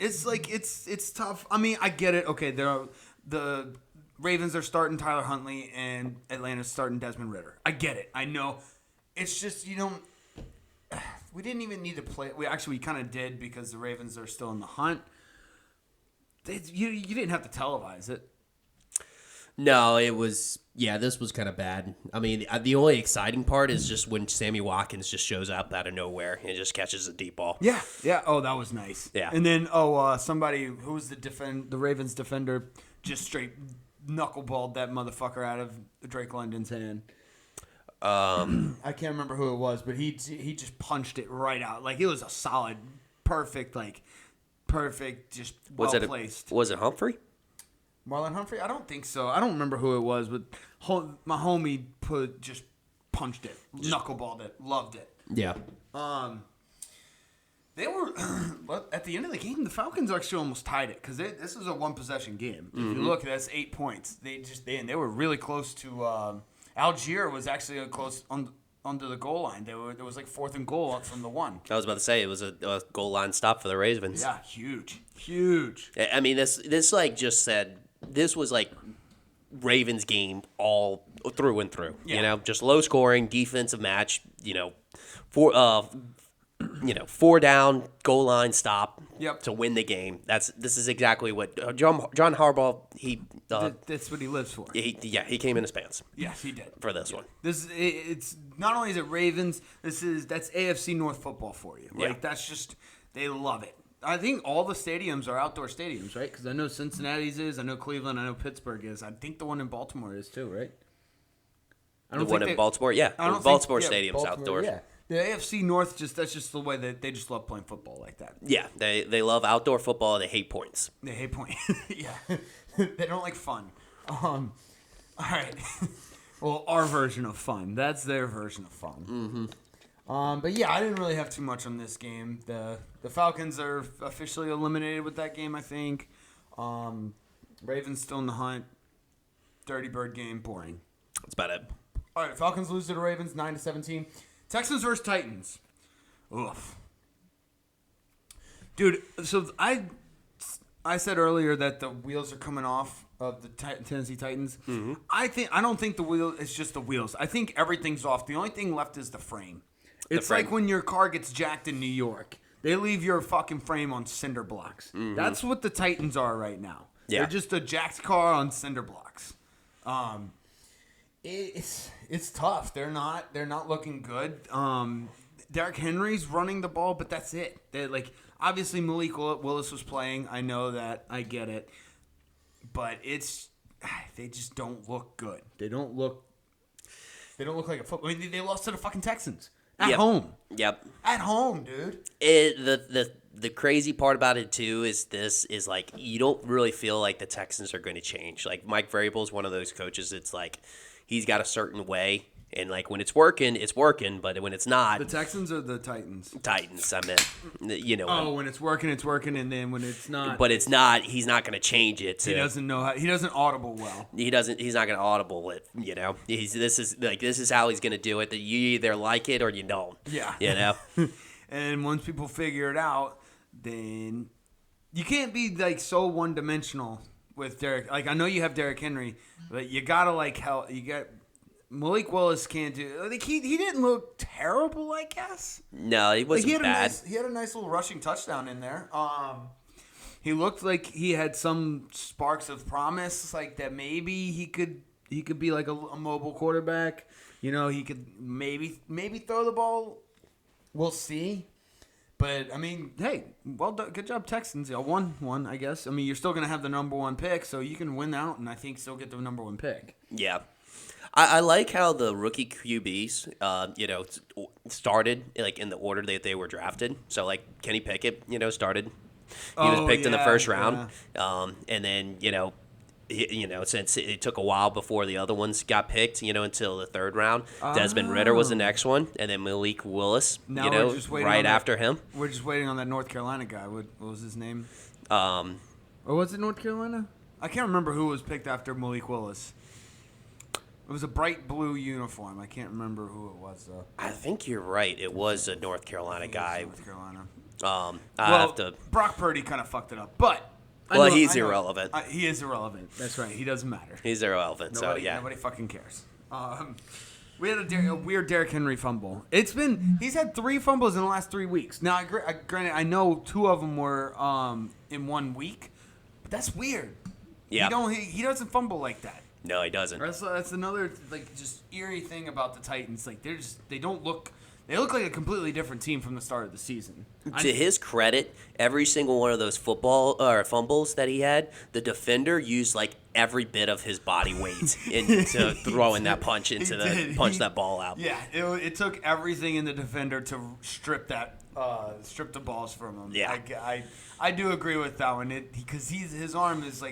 S1: It's like it's tough. I mean, I get it. Okay, the Ravens are starting Tyler Huntley and Atlanta's starting Desmond Ridder. I get it. I know. It's just we didn't even need to play. We kind of did because the Ravens are still in the hunt. You didn't have to televise it.
S2: No, it was. Yeah, this was kind of bad. I mean, the only exciting part is just when Sammy Watkins just shows up out of nowhere and just catches a deep ball.
S1: Yeah. Oh, that was nice.
S2: Yeah.
S1: And then somebody who was the Ravens defender just straight knuckleballed that motherfucker out of Drake London's hand. I can't remember who it was, but he just punched it right out. Like it was a solid, perfect, just well placed.
S2: Was it Humphrey?
S1: Marlon Humphrey? I don't think so. I don't remember who it was, but my homie just punched it, knuckleballed it, loved it.
S2: Yeah.
S1: They were at the end of the game. The Falcons actually almost tied it because this was a 1-possession game. Mm-hmm. If you look, that's 8 points. They were really close to. Algier was actually close under the goal line. There was like 4th and goal up from the 1.
S2: I was about to say it was a goal line stop for the Ravens.
S1: Yeah, huge.
S2: I mean, this like just said this was like Ravens game all through and through. Yeah. Just low scoring defensive match. 4 down, goal line stop
S1: Yep.
S2: to win the game. This is exactly what John Harbaugh,
S1: that's what he lives for.
S2: He came in his pants.
S1: Yes, he did.
S2: For this one.
S1: It's not only is it Ravens, that's AFC North football for you. Like, that's just, they love it. I think all the stadiums are outdoor stadiums, right? Because I know Cincinnati's is, I know Cleveland, I know Pittsburgh is. I think the one in Baltimore is too, right?
S2: The one in Baltimore, yeah. Baltimore Stadium's outdoors.
S1: Yeah. The AFC North, that's just the way that they just love playing football like that.
S2: Yeah, they love outdoor football. They hate points.
S1: They hate points. Yeah. They don't like fun. All right. Well, our version of fun. That's their version of fun. Mm-hmm. But yeah, I didn't really have too much on this game. The Falcons are officially eliminated with that game, I think. Ravens still in the hunt. Dirty Bird game, boring.
S2: That's about it.
S1: All right, Falcons lose to the Ravens 9-17. Texans versus Titans. Oof. Dude, so I said earlier that the wheels are coming off of the Tennessee Titans. Mm-hmm. I don't think the wheel it's just the wheels. I think everything's off. The only thing left is the frame. It's like when your car gets jacked in New York. They leave your fucking frame on cinder blocks. Mm-hmm. That's what the Titans are right now. Yeah. They're just a jacked car on cinder blocks. It's tough. They're not looking good. Derrick Henry's running the ball, but that's it. They're obviously Malik Willis was playing. I know that. I get it. But they just don't look good. They don't look like a football. I mean, they lost to the fucking Texans at home. Yep. At home, dude.
S2: The crazy part about it too is you don't really feel like the Texans are going to change. Like Mike Vrabel's one of those coaches. It's like he's got a certain way, and when it's working, but when it's not,
S1: the Texans or the Titans?
S2: Titans, I meant.
S1: When it's working, it's working, and then when it's not,
S2: but it's not. He's not going to change it.
S1: He doesn't know how. He doesn't audible well.
S2: He's not going to audible it. This is how he's going to do it. That you either like it or you don't.
S1: Yeah. And once people figure it out, then you can't be so one dimensional with Derrick. I know you have Derrick Henry, but you gotta you got Malik Willis can't do. He didn't look terrible, I guess.
S2: No, he wasn't bad.
S1: He had a nice little rushing touchdown in there. He looked like he had some sparks of promise, that maybe he could be like a mobile quarterback. He could maybe throw the ball. We'll see. But, I mean, hey, well done. Good job, Texans. 1-1, I guess. I mean, you're still going to have the number one pick, so you can win out and I think still get the number one pick.
S2: Yeah. I like how the rookie QBs, started, in the order that they were drafted. So, Kenny Pickett, started. He was picked in the first round. Yeah. And then, since it took a while before the other ones got picked, until the third round. Desmond Ridder was the next one, and then Malik Willis, right after him.
S1: We're just waiting on that North Carolina guy. What was his name? Or was it North Carolina? I can't remember who was picked after Malik Willis. It was a bright blue uniform. I can't remember who it was, though.
S2: I think you're right. It was a North Carolina guy.
S1: North Carolina.
S2: Brock
S1: Purdy kind of fucked it up, but...
S2: he's irrelevant.
S1: He is irrelevant. That's right. He doesn't matter.
S2: He's irrelevant.
S1: Nobody fucking cares. We had a weird Derrick Henry fumble. He's had 3 fumbles in the last 3 weeks. Now, granted, I know 2 of them were in 1 week, but that's weird. Yeah. He doesn't fumble like that.
S2: No, he doesn't.
S1: That's another just eerie thing about the Titans. They don't look. They look like a completely different team from the start of the season.
S2: To his credit, every single one of those fumbles that he had, the defender used every bit of his body weight into throwing that punch that ball out.
S1: Yeah, it took everything in the defender to strip the balls from him.
S2: Yeah,
S1: I do agree with that one because his arm is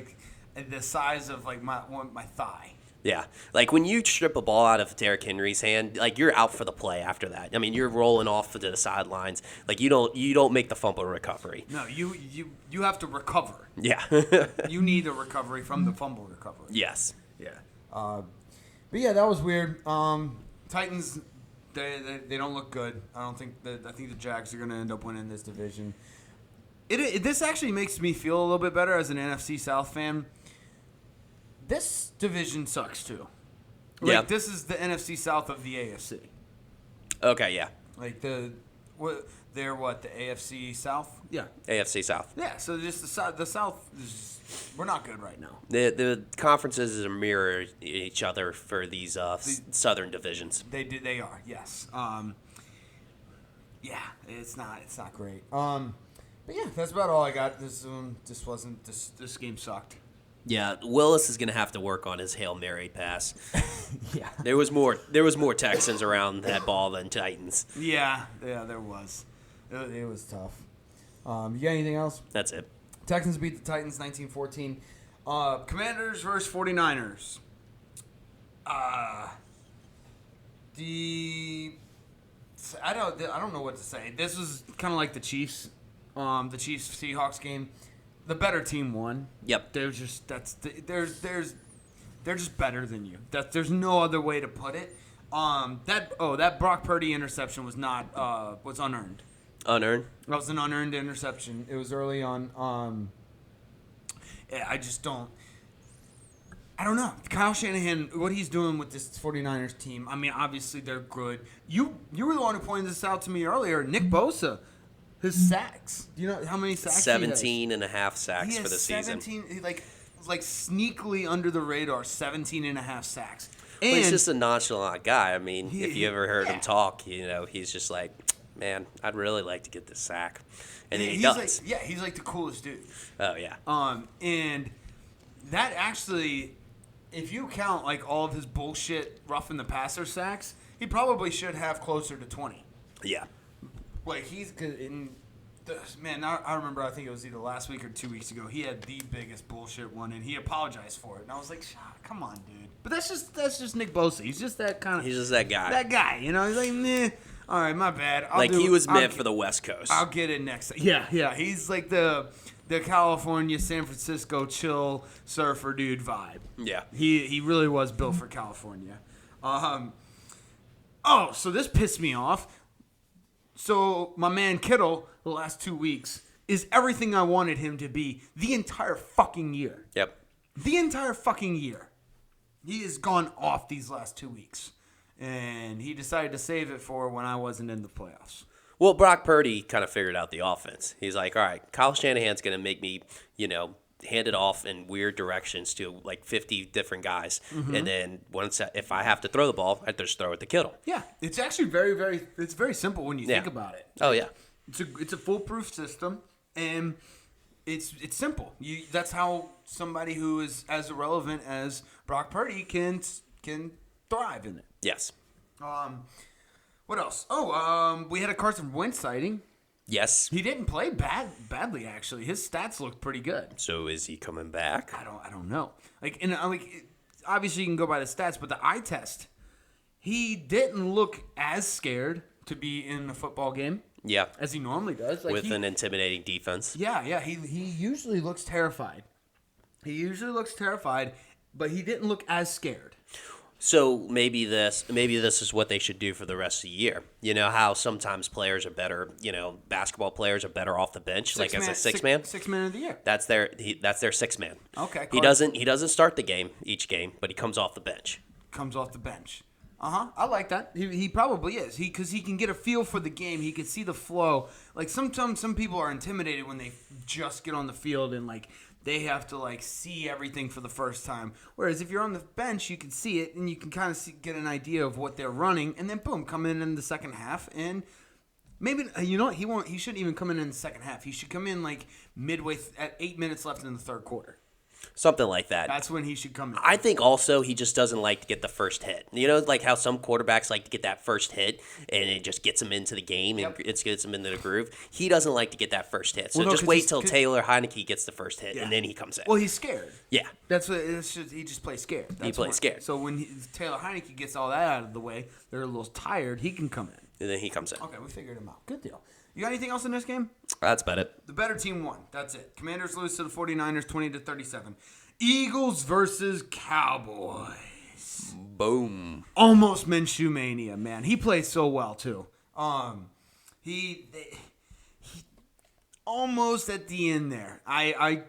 S1: the size of my thigh.
S2: Yeah, when you strip a ball out of Derrick Henry's hand, you're out for the play after that. I mean, you're rolling off to the sidelines. You don't make the fumble recovery.
S1: No, you have to recover.
S2: Yeah.
S1: You need a recovery from the fumble recovery.
S2: Yes.
S1: Yeah. But yeah, that was weird. Titans, they don't look good. I think the Jags are going to end up winning this division. This actually makes me feel a little bit better as an NFC South fan. This division sucks too. This is the NFC South of the AFC.
S2: Okay, yeah.
S1: They're what, the AFC South? Yeah.
S2: AFC South.
S1: Yeah, so just the South we're not good right now.
S2: The conferences mirror each other for these southern divisions.
S1: They are, yes. Yeah, it's not great. But yeah, that's about all I got. This game sucked.
S2: Yeah, Willis is gonna have to work on his Hail Mary pass.
S1: Yeah.
S2: There was more Texans around that ball than Titans.
S1: Yeah, there was. It was tough. You got anything else?
S2: That's it.
S1: Texans beat the Titans 19-14. Commanders versus 49ers. I don't know what to say. This was kind of like the Chiefs Seahawks game. The better team won.
S2: Yep.
S1: They're just better than you. There's no other way to put it. That Brock Purdy interception was unearned.
S2: Unearned?
S1: That was an unearned interception. It was early on. Yeah, I don't know. Kyle Shanahan, what he's doing with this 49ers team, I mean, obviously they're good. You were the one who pointed this out to me earlier. Nick Bosa, his sacks. Do you know how many sacks
S2: 17 and a half sacks for the season.
S1: 17, like sneakily under the radar, 17 and a half sacks.
S2: And he's just a nonchalant guy. I mean, if you ever heard him talk, he's just like, man, I'd really like to get this sack. And then he does.
S1: He's like the coolest dude.
S2: Oh, yeah.
S1: And that actually, if you count like all of his bullshit roughing the passer sacks, he probably should have closer to 20.
S2: Yeah.
S1: Like I remember, I think it was either last week or 2 weeks ago, he had the biggest bullshit one, and he apologized for it. And I was like, come on, dude. But that's just Nick Bosa. He's just that kind of.
S2: He's just that guy.
S1: That guy, He's like, meh. All right, my bad.
S2: He was meant for the West Coast.
S1: I'll get it next. Yeah. He's like the California, San Francisco chill surfer dude vibe.
S2: Yeah.
S1: He really was built for California. So this pissed me off. So my man Kittle, the last 2 weeks, is everything I wanted him to be the entire fucking year.
S2: Yep.
S1: The entire fucking year. He has gone off these last 2 weeks. And he decided to save it for when I wasn't in the playoffs.
S2: Well, Brock Purdy kind of figured out the offense. He's like, all right, Kyle Shanahan's going to make me, hand it off in weird directions to like 50 different guys. Mm-hmm. And then if I have to throw the ball, I just throw it to Kittle.
S1: Yeah, it's actually very, very, it's very simple when you think about it.
S2: Oh, yeah.
S1: It's a foolproof system, and it's simple. That's how somebody who is as irrelevant as Brock Purdy can thrive in it.
S2: Yes.
S1: What else? We had a Carson Wentz sighting.
S2: Yes.
S1: He didn't play badly actually. His stats looked pretty good.
S2: So is he coming back?
S1: I don't know. Obviously you can go by the stats, but the eye test, he didn't look as scared to be in a football game.
S2: Yeah.
S1: As he normally does.
S2: With an intimidating defense.
S1: Yeah. He usually looks terrified. But he didn't look as scared.
S2: So maybe this is what they should do for the rest of the year. You know how sometimes players are better. Basketball players are better off the bench, as a six man.
S1: 6 man of the year.
S2: That's their 6 man.
S1: Okay.
S2: He doesn't start the game each game, but he comes off the bench.
S1: I like that. He probably is. Because he can get a feel for the game. He can see the flow. Like sometimes some people are intimidated when they just get on the field and they have to see everything for the first time. Whereas if you're on the bench, you can see it and you can kind of get an idea of what they're running, and then boom, come in the second half, and maybe he shouldn't even come in the second half. He should come in midway at 8 minutes left in the third quarter.
S2: Something like that.
S1: That's when he should come in.
S2: I think also he just doesn't like to get the first hit. Like how some quarterbacks like to get that first hit and it just gets them into the game and it gets them into the groove. He doesn't like to get that first hit. So just wait till Taylor Heineke gets the first hit and then he comes in.
S1: Well, he's scared.
S2: Yeah.
S1: He just plays scared.
S2: He plays scared.
S1: So when Taylor Heineke gets all that out of the way, they're a little tired, he can come in.
S2: And then he comes in.
S1: Okay, we figured him out. Good deal. You got anything else in this game?
S2: That's about it.
S1: The better team won. That's it. Commanders lose to the 49ers 20-37. Eagles versus Cowboys.
S2: Boom.
S1: Almost Minshew mania, man. He plays so well too. He almost at the end there. I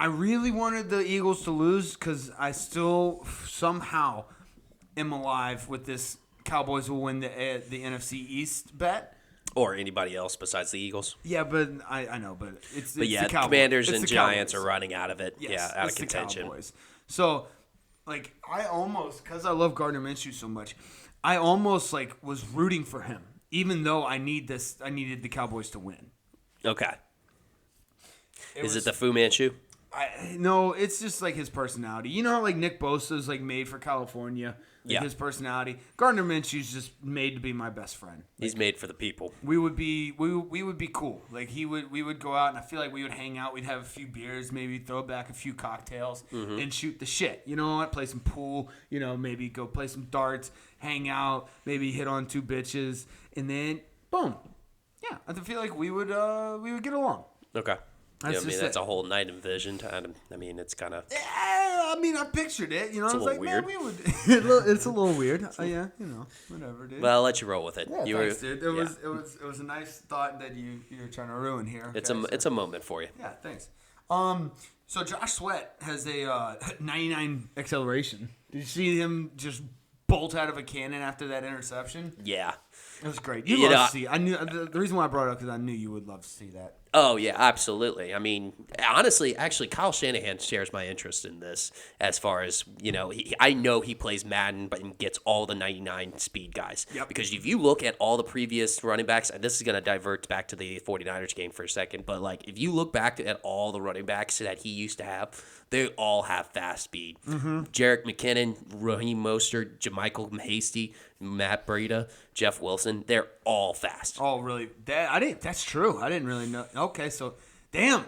S1: really wanted the Eagles to lose because I still somehow am alive with this Cowboys will win the NFC East bet.
S2: Or anybody else besides the Eagles.
S1: Yeah, but I know, but it's
S2: the Commanders and Giants are running out of it. Yes, out of contention.
S1: The Cowboys. So, like, I almost, because I love Gardner Minshew so much, I almost like was rooting for him, even though I needed the Cowboys to win.
S2: Okay. Is it the Fu Manchu?
S1: No, it's just like his personality. You know how like Nick Bosa's like made for California? Like his personality. Gardner Minshew's just made to be my best friend.
S2: He's made for the people.
S1: We would be cool. Like we would go out and I feel like we would hang out. We'd have a few beers, maybe throw back a few cocktails and shoot the shit. You know what? Play some pool, maybe go play some darts, hang out, maybe hit on 2 bitches, and then boom. Yeah, I feel like we would get along.
S2: Okay. That's a whole night envisioned. I mean, it's kind of.
S1: Yeah, I pictured it. It's
S2: a little weird.
S1: Man, we would. It's a little weird. Yeah, whatever, dude.
S2: Well, I'll let you roll with it.
S1: Yeah, thanks, dude. It was a nice thought that you're trying to ruin here. Okay?
S2: It's a moment for you.
S1: Yeah, thanks. So Josh Sweat has a 99 acceleration. Did you see him just bolt out of a cannon after that interception?
S2: Yeah.
S1: It was great. You love to see. I knew the reason why I brought it up because I knew you would love to see that.
S2: Oh yeah, absolutely. I mean, honestly, Kyle Shanahan shares my interest in this. As far as I know he plays Madden, but gets all the 99 speed guys.
S1: Yep.
S2: Because if you look at all the previous running backs, and this is going to divert back to the 49ers game for a second, but like if you look back at all the running backs that he used to have, they all have fast speed. Mm-hmm. Jerick McKinnon, Raheem Mostert, JaMychal Hasty, Matt Breida, Jeff Wilson, they're all fast.
S1: Oh, really? That's true. I didn't really know. Okay, so, damn.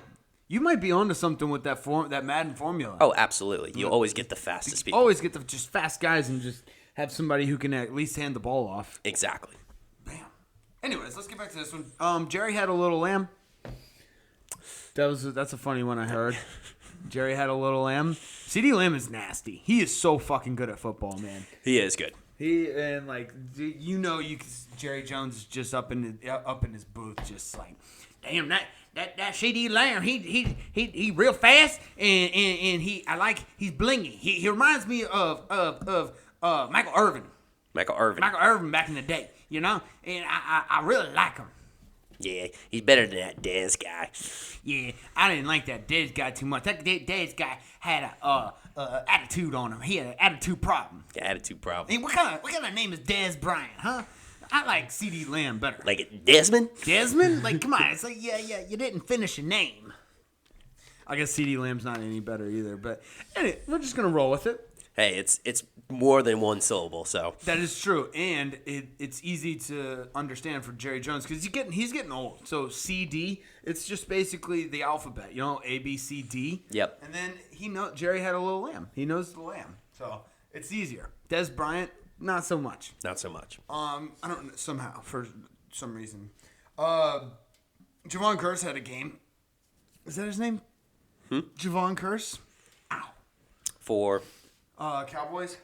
S1: You might be onto something with that Madden formula.
S2: Oh, absolutely. You always get the fastest people.
S1: Always get the just fast guys and just have somebody who can at least hand the ball off.
S2: Exactly.
S1: Bam. Anyways, let's get back to this one. Jerry had a little lamb. That's a funny one I heard. Jerry had a little lamb. CD Lamb is nasty. He is so fucking good at football, man.
S2: He is good.
S1: Jerry Jones is just up in his booth, just like, damn that CD Lamb. He real fast and he's blingy. He reminds me of Michael Irvin.
S2: Michael Irvin
S1: back in the day, and I really like him.
S2: Yeah, he's better than that Dez guy.
S1: Yeah, I didn't like that Dez guy too much. That Dez guy had a attitude on him. He had an attitude problem.
S2: Attitude problem.
S1: Hey, what kind of name is Dez Bryant, huh? I like CD Lamb better.
S2: Like Desmond?
S1: Desmond? Like, come on. It's like, yeah, you didn't finish your name. I guess CD Lamb's not any better either. But anyway, we're just going to roll with it.
S2: Hey, it's more than one syllable, so.
S1: That is true. And it's easy to understand for Jerry Jones because he's getting old. So CD, it's just basically the alphabet, A, B, C, D.
S2: Yep.
S1: And then Jerry had a little lamb. He knows the lamb. So it's easier. Dez Bryant, not so much.
S2: Not so much.
S1: I don't somehow for some reason. Javon Curse had a game. Is that his name? Javon Curse. Ow.
S2: For
S1: Cowboys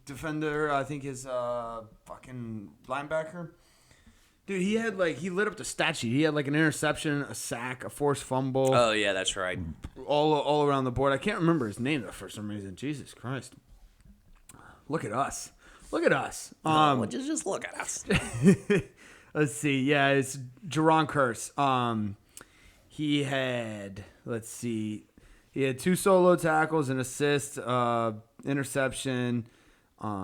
S1: defender. I think is fucking linebacker. Dude, he lit up the stat sheet. He had like an interception, a sack, a forced fumble.
S2: Oh yeah, that's right.
S1: All around the board. I can't remember his name though for some reason. Jesus Christ. Look at us.
S2: Just look at us.
S1: Let's see. Yeah, it's Jaron Curse. He had 2 solo tackles, an assist, interception,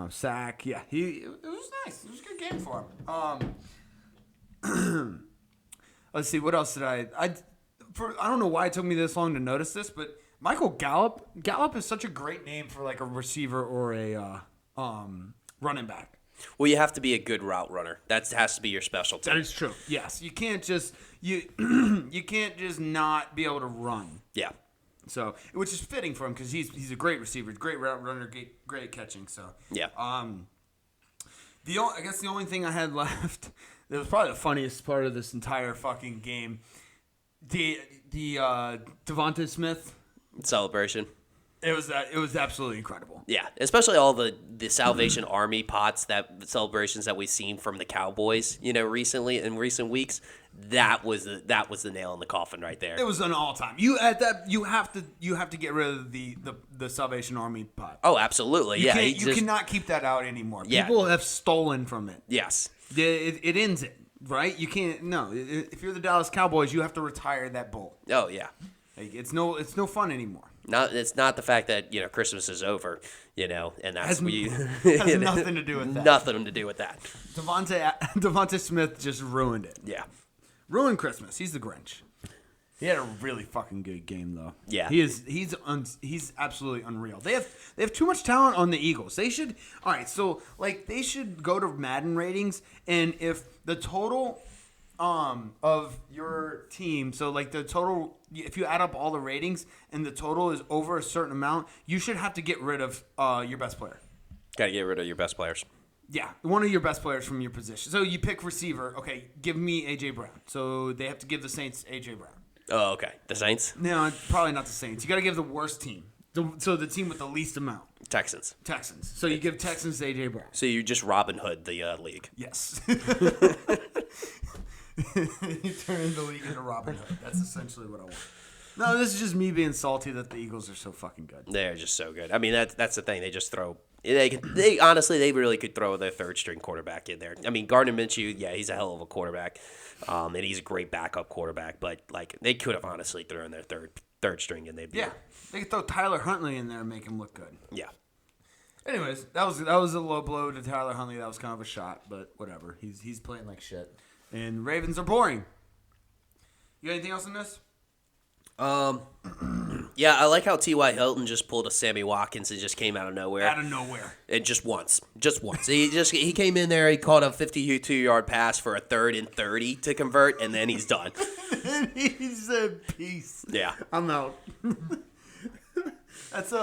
S1: sack. Yeah, it was nice. It was a good game for him. Let's see. What else did I don't know why it took me this long to notice this, but Michael Gallup. Gallup is such a great name for like a receiver or a running back.
S2: Well, you have to be a good route runner. That has to be your specialty.
S1: That is true. Yes, you can't just you can't just not be able to run.
S2: Yeah.
S1: So, which is fitting for him because he's a great receiver, great route runner, great catching. So
S2: yeah.
S1: I guess the only thing I had left that was probably the funniest part of this entire fucking game, the Devonta Smith
S2: celebration.
S1: It was absolutely incredible.
S2: Yeah, especially all the Salvation Army celebrations that we've seen from the Cowboys, recently in recent weeks. That was the nail in the coffin right there.
S1: It was an all-time. You have to get rid of the Salvation Army pot.
S2: Oh, absolutely.
S1: You cannot keep that out anymore.
S2: Yeah.
S1: People have stolen from it.
S2: Yes.
S1: It ends it. Right? You can't. No, if you're the Dallas Cowboys, you have to retire that bull.
S2: Oh yeah.
S1: Like, it's no fun anymore.
S2: It's not the fact that Christmas is over, and that's
S1: Has nothing to do with that.
S2: Nothing to do with that.
S1: Devontae Smith just ruined it.
S2: Yeah.
S1: Ruined Christmas. He's the Grinch. He had a really fucking good game though.
S2: Yeah.
S1: He's absolutely unreal. They have too much talent on the Eagles. They should they should go to Madden ratings, and if the total of your team, so like the total, if you add up all the ratings and the total is over a certain amount, you should have to get rid of your best player.
S2: Got to get rid of your best players.
S1: Yeah, one of your best players from your position. So you pick receiver. Okay, give me A.J. Brown. So they have to give the Saints A.J. Brown.
S2: Oh, okay. The Saints?
S1: No, probably not the Saints. You got to give the worst team. So the team with the least amount.
S2: Texans.
S1: So you give Texans to A.J. Brown.
S2: So you just Robin Hood the league.
S1: Yes. You turn the league into Robin Hood. That's essentially what I want. No, this is just me being salty that the Eagles are so fucking good.
S2: They're just so good. I mean, that's the thing. They just throw. They honestly, they really could throw their third string quarterback in there. I mean, Gardner Minshew, yeah, he's a hell of a quarterback, and he's a great backup quarterback. But like, they could have honestly thrown their third string, and they'd be
S1: they could throw Tyler Huntley in there and make him look good.
S2: Yeah.
S1: Anyways, that was a low blow to Tyler Huntley. That was kind of a shot, but whatever. He's playing like shit, and Ravens are boring. You got anything else in this?
S2: Yeah, I like how T.Y. Hilton just pulled a Sammy Watkins and just came out of nowhere. And just once. He came in there, he caught a 52-yard pass for a 3rd and 30 to convert, and then he's done.
S1: He said, peace.
S2: Yeah.
S1: I'm out. That's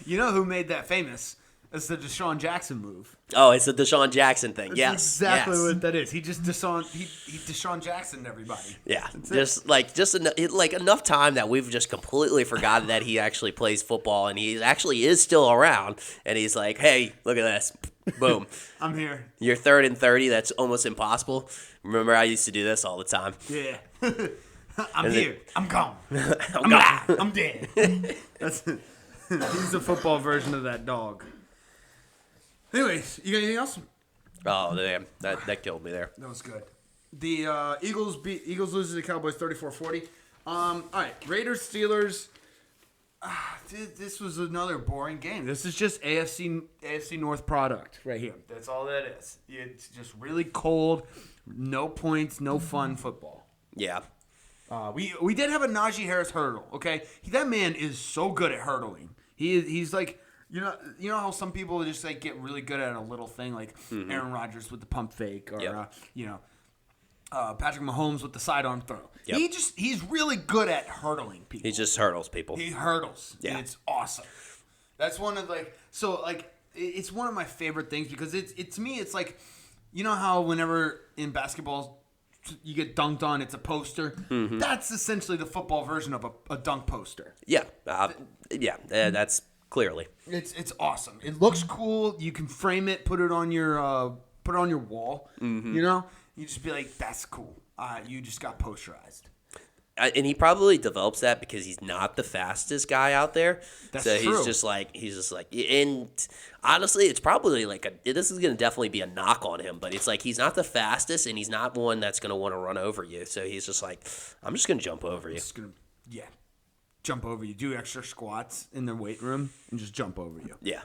S1: you know who made that famous? It's the Deshaun Jackson move.
S2: Oh, it's the Deshaun Jackson thing.
S1: That's exactly what that is. He just Deshaun Jacksoned everybody.
S2: Yeah, just enough time that we've just completely forgotten that he actually plays football, and he actually is still around. And he's like, "Hey, look at this, boom,
S1: I'm here.
S2: You're 3rd and 30. That's almost impossible. Remember, I used to do this all the time.
S1: Yeah, I'm here. I'm gone. I'm alive. I'm dead. He's the football version of that dog." Anyways, you got anything else?
S2: Oh, damn. That killed me there.
S1: That was good. The Eagles lose to the Cowboys 34-40. All right, Raiders, Steelers. This was another boring game. This is just AFC North product right here. That's all that is. It's just really cold, no points, no fun football.
S2: Yeah.
S1: We did have a Najee Harris hurdle, okay? That man is so good at hurdling. He's like... You know how some people just like get really good at a little thing, like Aaron Rodgers with the pump fake, or Patrick Mahomes with the sidearm throw. Yep. He's really good at hurdling people.
S2: He just hurdles people.
S1: He hurdles.
S2: Yeah,
S1: and it's awesome. That's one of it's one of my favorite things because to me it's like, you know how whenever in basketball you get dunked on, it's a poster. Mm-hmm. That's essentially the football version of a dunk poster.
S2: Yeah, that's. Clearly,
S1: it's awesome. It looks cool. You can frame it, put it on your wall. Mm-hmm. You know, you just be like, "That's cool." You just got posterized.
S2: And he probably develops that because he's not the fastest guy out there.
S1: That's
S2: so
S1: true.
S2: he's just like, and honestly, it's probably this is going to definitely be a knock on him. But it's like he's not the fastest, and he's not one that's going to want to run over you. So he's just like, I'm just going to jump over you.
S1: Jump over you. Do extra squats in the weight room and just jump over you.
S2: Yeah.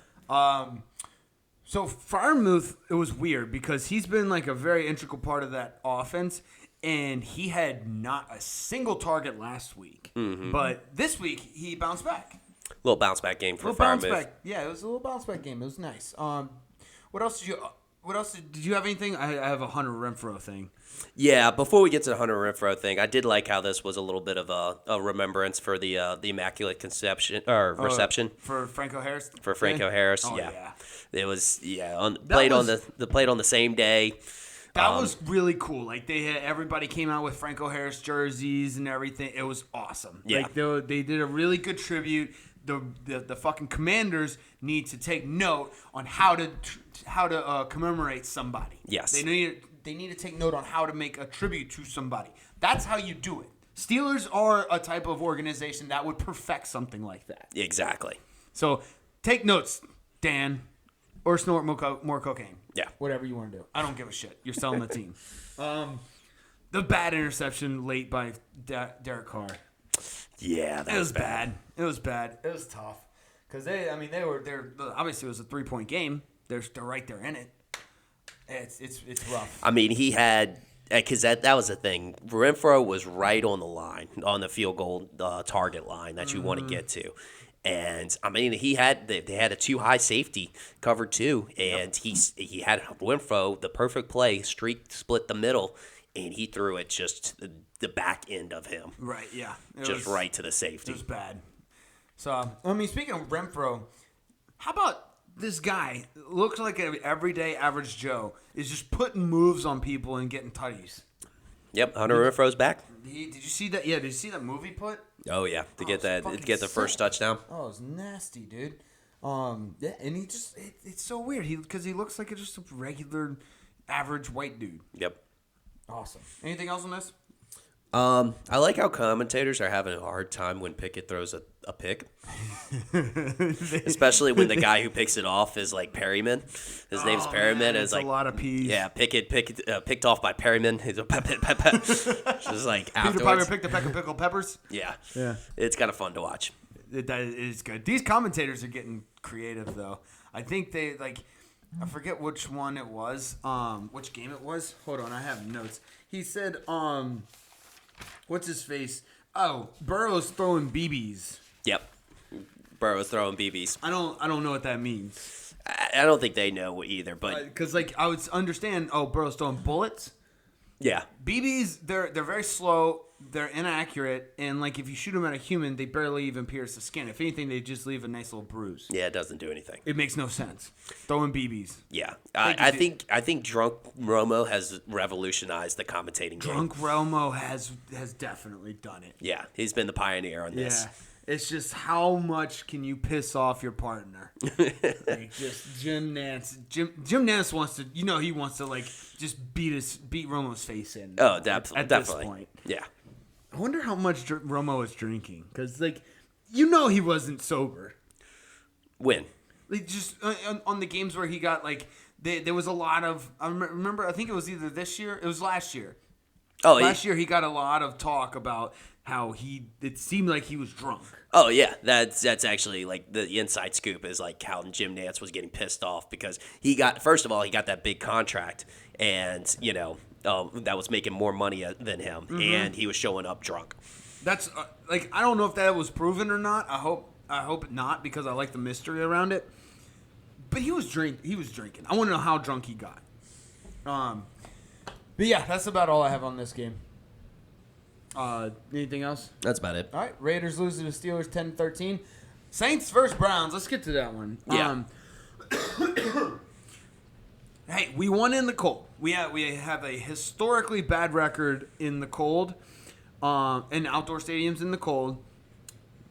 S1: So Freiermuth, it was weird because he's been like a very integral part of that offense, and he had not a single target last week. Mm-hmm. But this week he bounced back.
S2: Little bounce back game for Freiermuth.
S1: Yeah, it was a little bounce back game. It was nice. What else did you have anything? I have a Hunter Renfrow thing.
S2: Yeah, before we get to the Hunter Renfrow thing, I did like how this was a little bit of a remembrance for the Immaculate Conception or reception
S1: for Franco Harris.
S2: For Franco Harris,
S1: oh,
S2: yeah. It was played on the same day.
S1: That was really cool. Like everybody came out with Franco Harris jerseys and everything. It was awesome.
S2: Yeah.
S1: Like they did a really good tribute. The fucking Commanders need to take note on how to commemorate somebody.
S2: Yes.
S1: They need to take note on how to make a tribute to somebody. That's how you do it. Steelers are a type of organization that would perfect something like that.
S2: Exactly.
S1: So take notes, Dan, or snort more cocaine.
S2: Yeah.
S1: Whatever you want to do. I don't give a shit. You're selling the team. The bad interception late by Derek Carr.
S2: Yeah, that was bad.
S1: It was bad. It was tough because they're obviously it was a 3-point game. They're right there in it. It's rough.
S2: I mean, he had because that was the thing. Renfro was right on the line, on the field goal target line that you want to get to. And I mean, they had a too high safety covered too, and he had Renfro the perfect play, split the middle, and he threw it just the back end of him.
S1: Right, yeah.
S2: Right to the safety.
S1: It was bad. So, I mean, speaking of Renfro, how about this guy? Looks like an everyday average Joe is just putting moves on people and getting tutties.
S2: Yep, Hunter Renfro's back.
S1: Did you see that? Yeah, did you see that movie put?
S2: Oh yeah, to get the first touchdown.
S1: Oh, it was nasty, dude. Yeah, and he it's so weird. Because he looks like just a regular, average white dude.
S2: Yep.
S1: Awesome. Anything else on this?
S2: I like how commentators are having a hard time when Pickett throws a pick. Especially when the guy who picks it off is like Perryman. His name's Perryman.
S1: Man, it's like a lot of P's.
S2: Yeah, Pickett picked off by Perryman. He's a just like afterwards.
S1: Peter Piper picked a peck of pickled peppers.
S2: Yeah.
S1: Yeah.
S2: It's kind of fun to watch.
S1: That is good. These commentators are getting creative though. I think they I forget which one it was. Which game it was. Hold on, I have notes. He said, what's his face? Oh, Burrow's throwing BBs.
S2: Yep. Burrow's throwing BBs.
S1: I don't know what that means.
S2: I don't think they know either, but
S1: because I would understand. Oh, Burrow's throwing bullets.
S2: Yeah.
S1: BBs, they're very slow. They're inaccurate, and if you shoot them at a human, they barely even pierce the skin. If anything, they just leave a nice little bruise.
S2: Yeah, it doesn't do anything.
S1: It makes no sense. Throwing BBs.
S2: Yeah, I think Drunk Romo has revolutionized the commentating game.
S1: Drunk Romo has definitely done it.
S2: Yeah, he's been the pioneer on this.
S1: Yeah. It's just how much can you piss off your partner? Just Jim Nance. Jim Nance wants to, he wants to just beat Romo's face in.
S2: Oh, definitely.
S1: At this point.
S2: Yeah.
S1: I wonder how much Romo is drinking because, he wasn't sober.
S2: When?
S1: Just on the games where he got there was a lot of. I remember. I think it was either this year. It was last year.
S2: Oh,
S1: last year he got a lot of talk about how it seemed like he was drunk.
S2: Oh yeah, that's actually the inside scoop is how Jim Nance was getting pissed off because he got that big contract and that was making more money than him and he was showing up drunk.
S1: That's I don't know if that was proven or not. I hope not because I like the mystery around it. But he was drinking. I want to know how drunk he got. But yeah, that's about all I have on this game. Anything else?
S2: That's about it.
S1: All right, Raiders lose to the Steelers 10-13. Saints versus Browns. Let's get to that one.
S2: Yeah.
S1: Hey, we won in the cold. We have a historically bad record in the cold, in outdoor stadiums in the cold.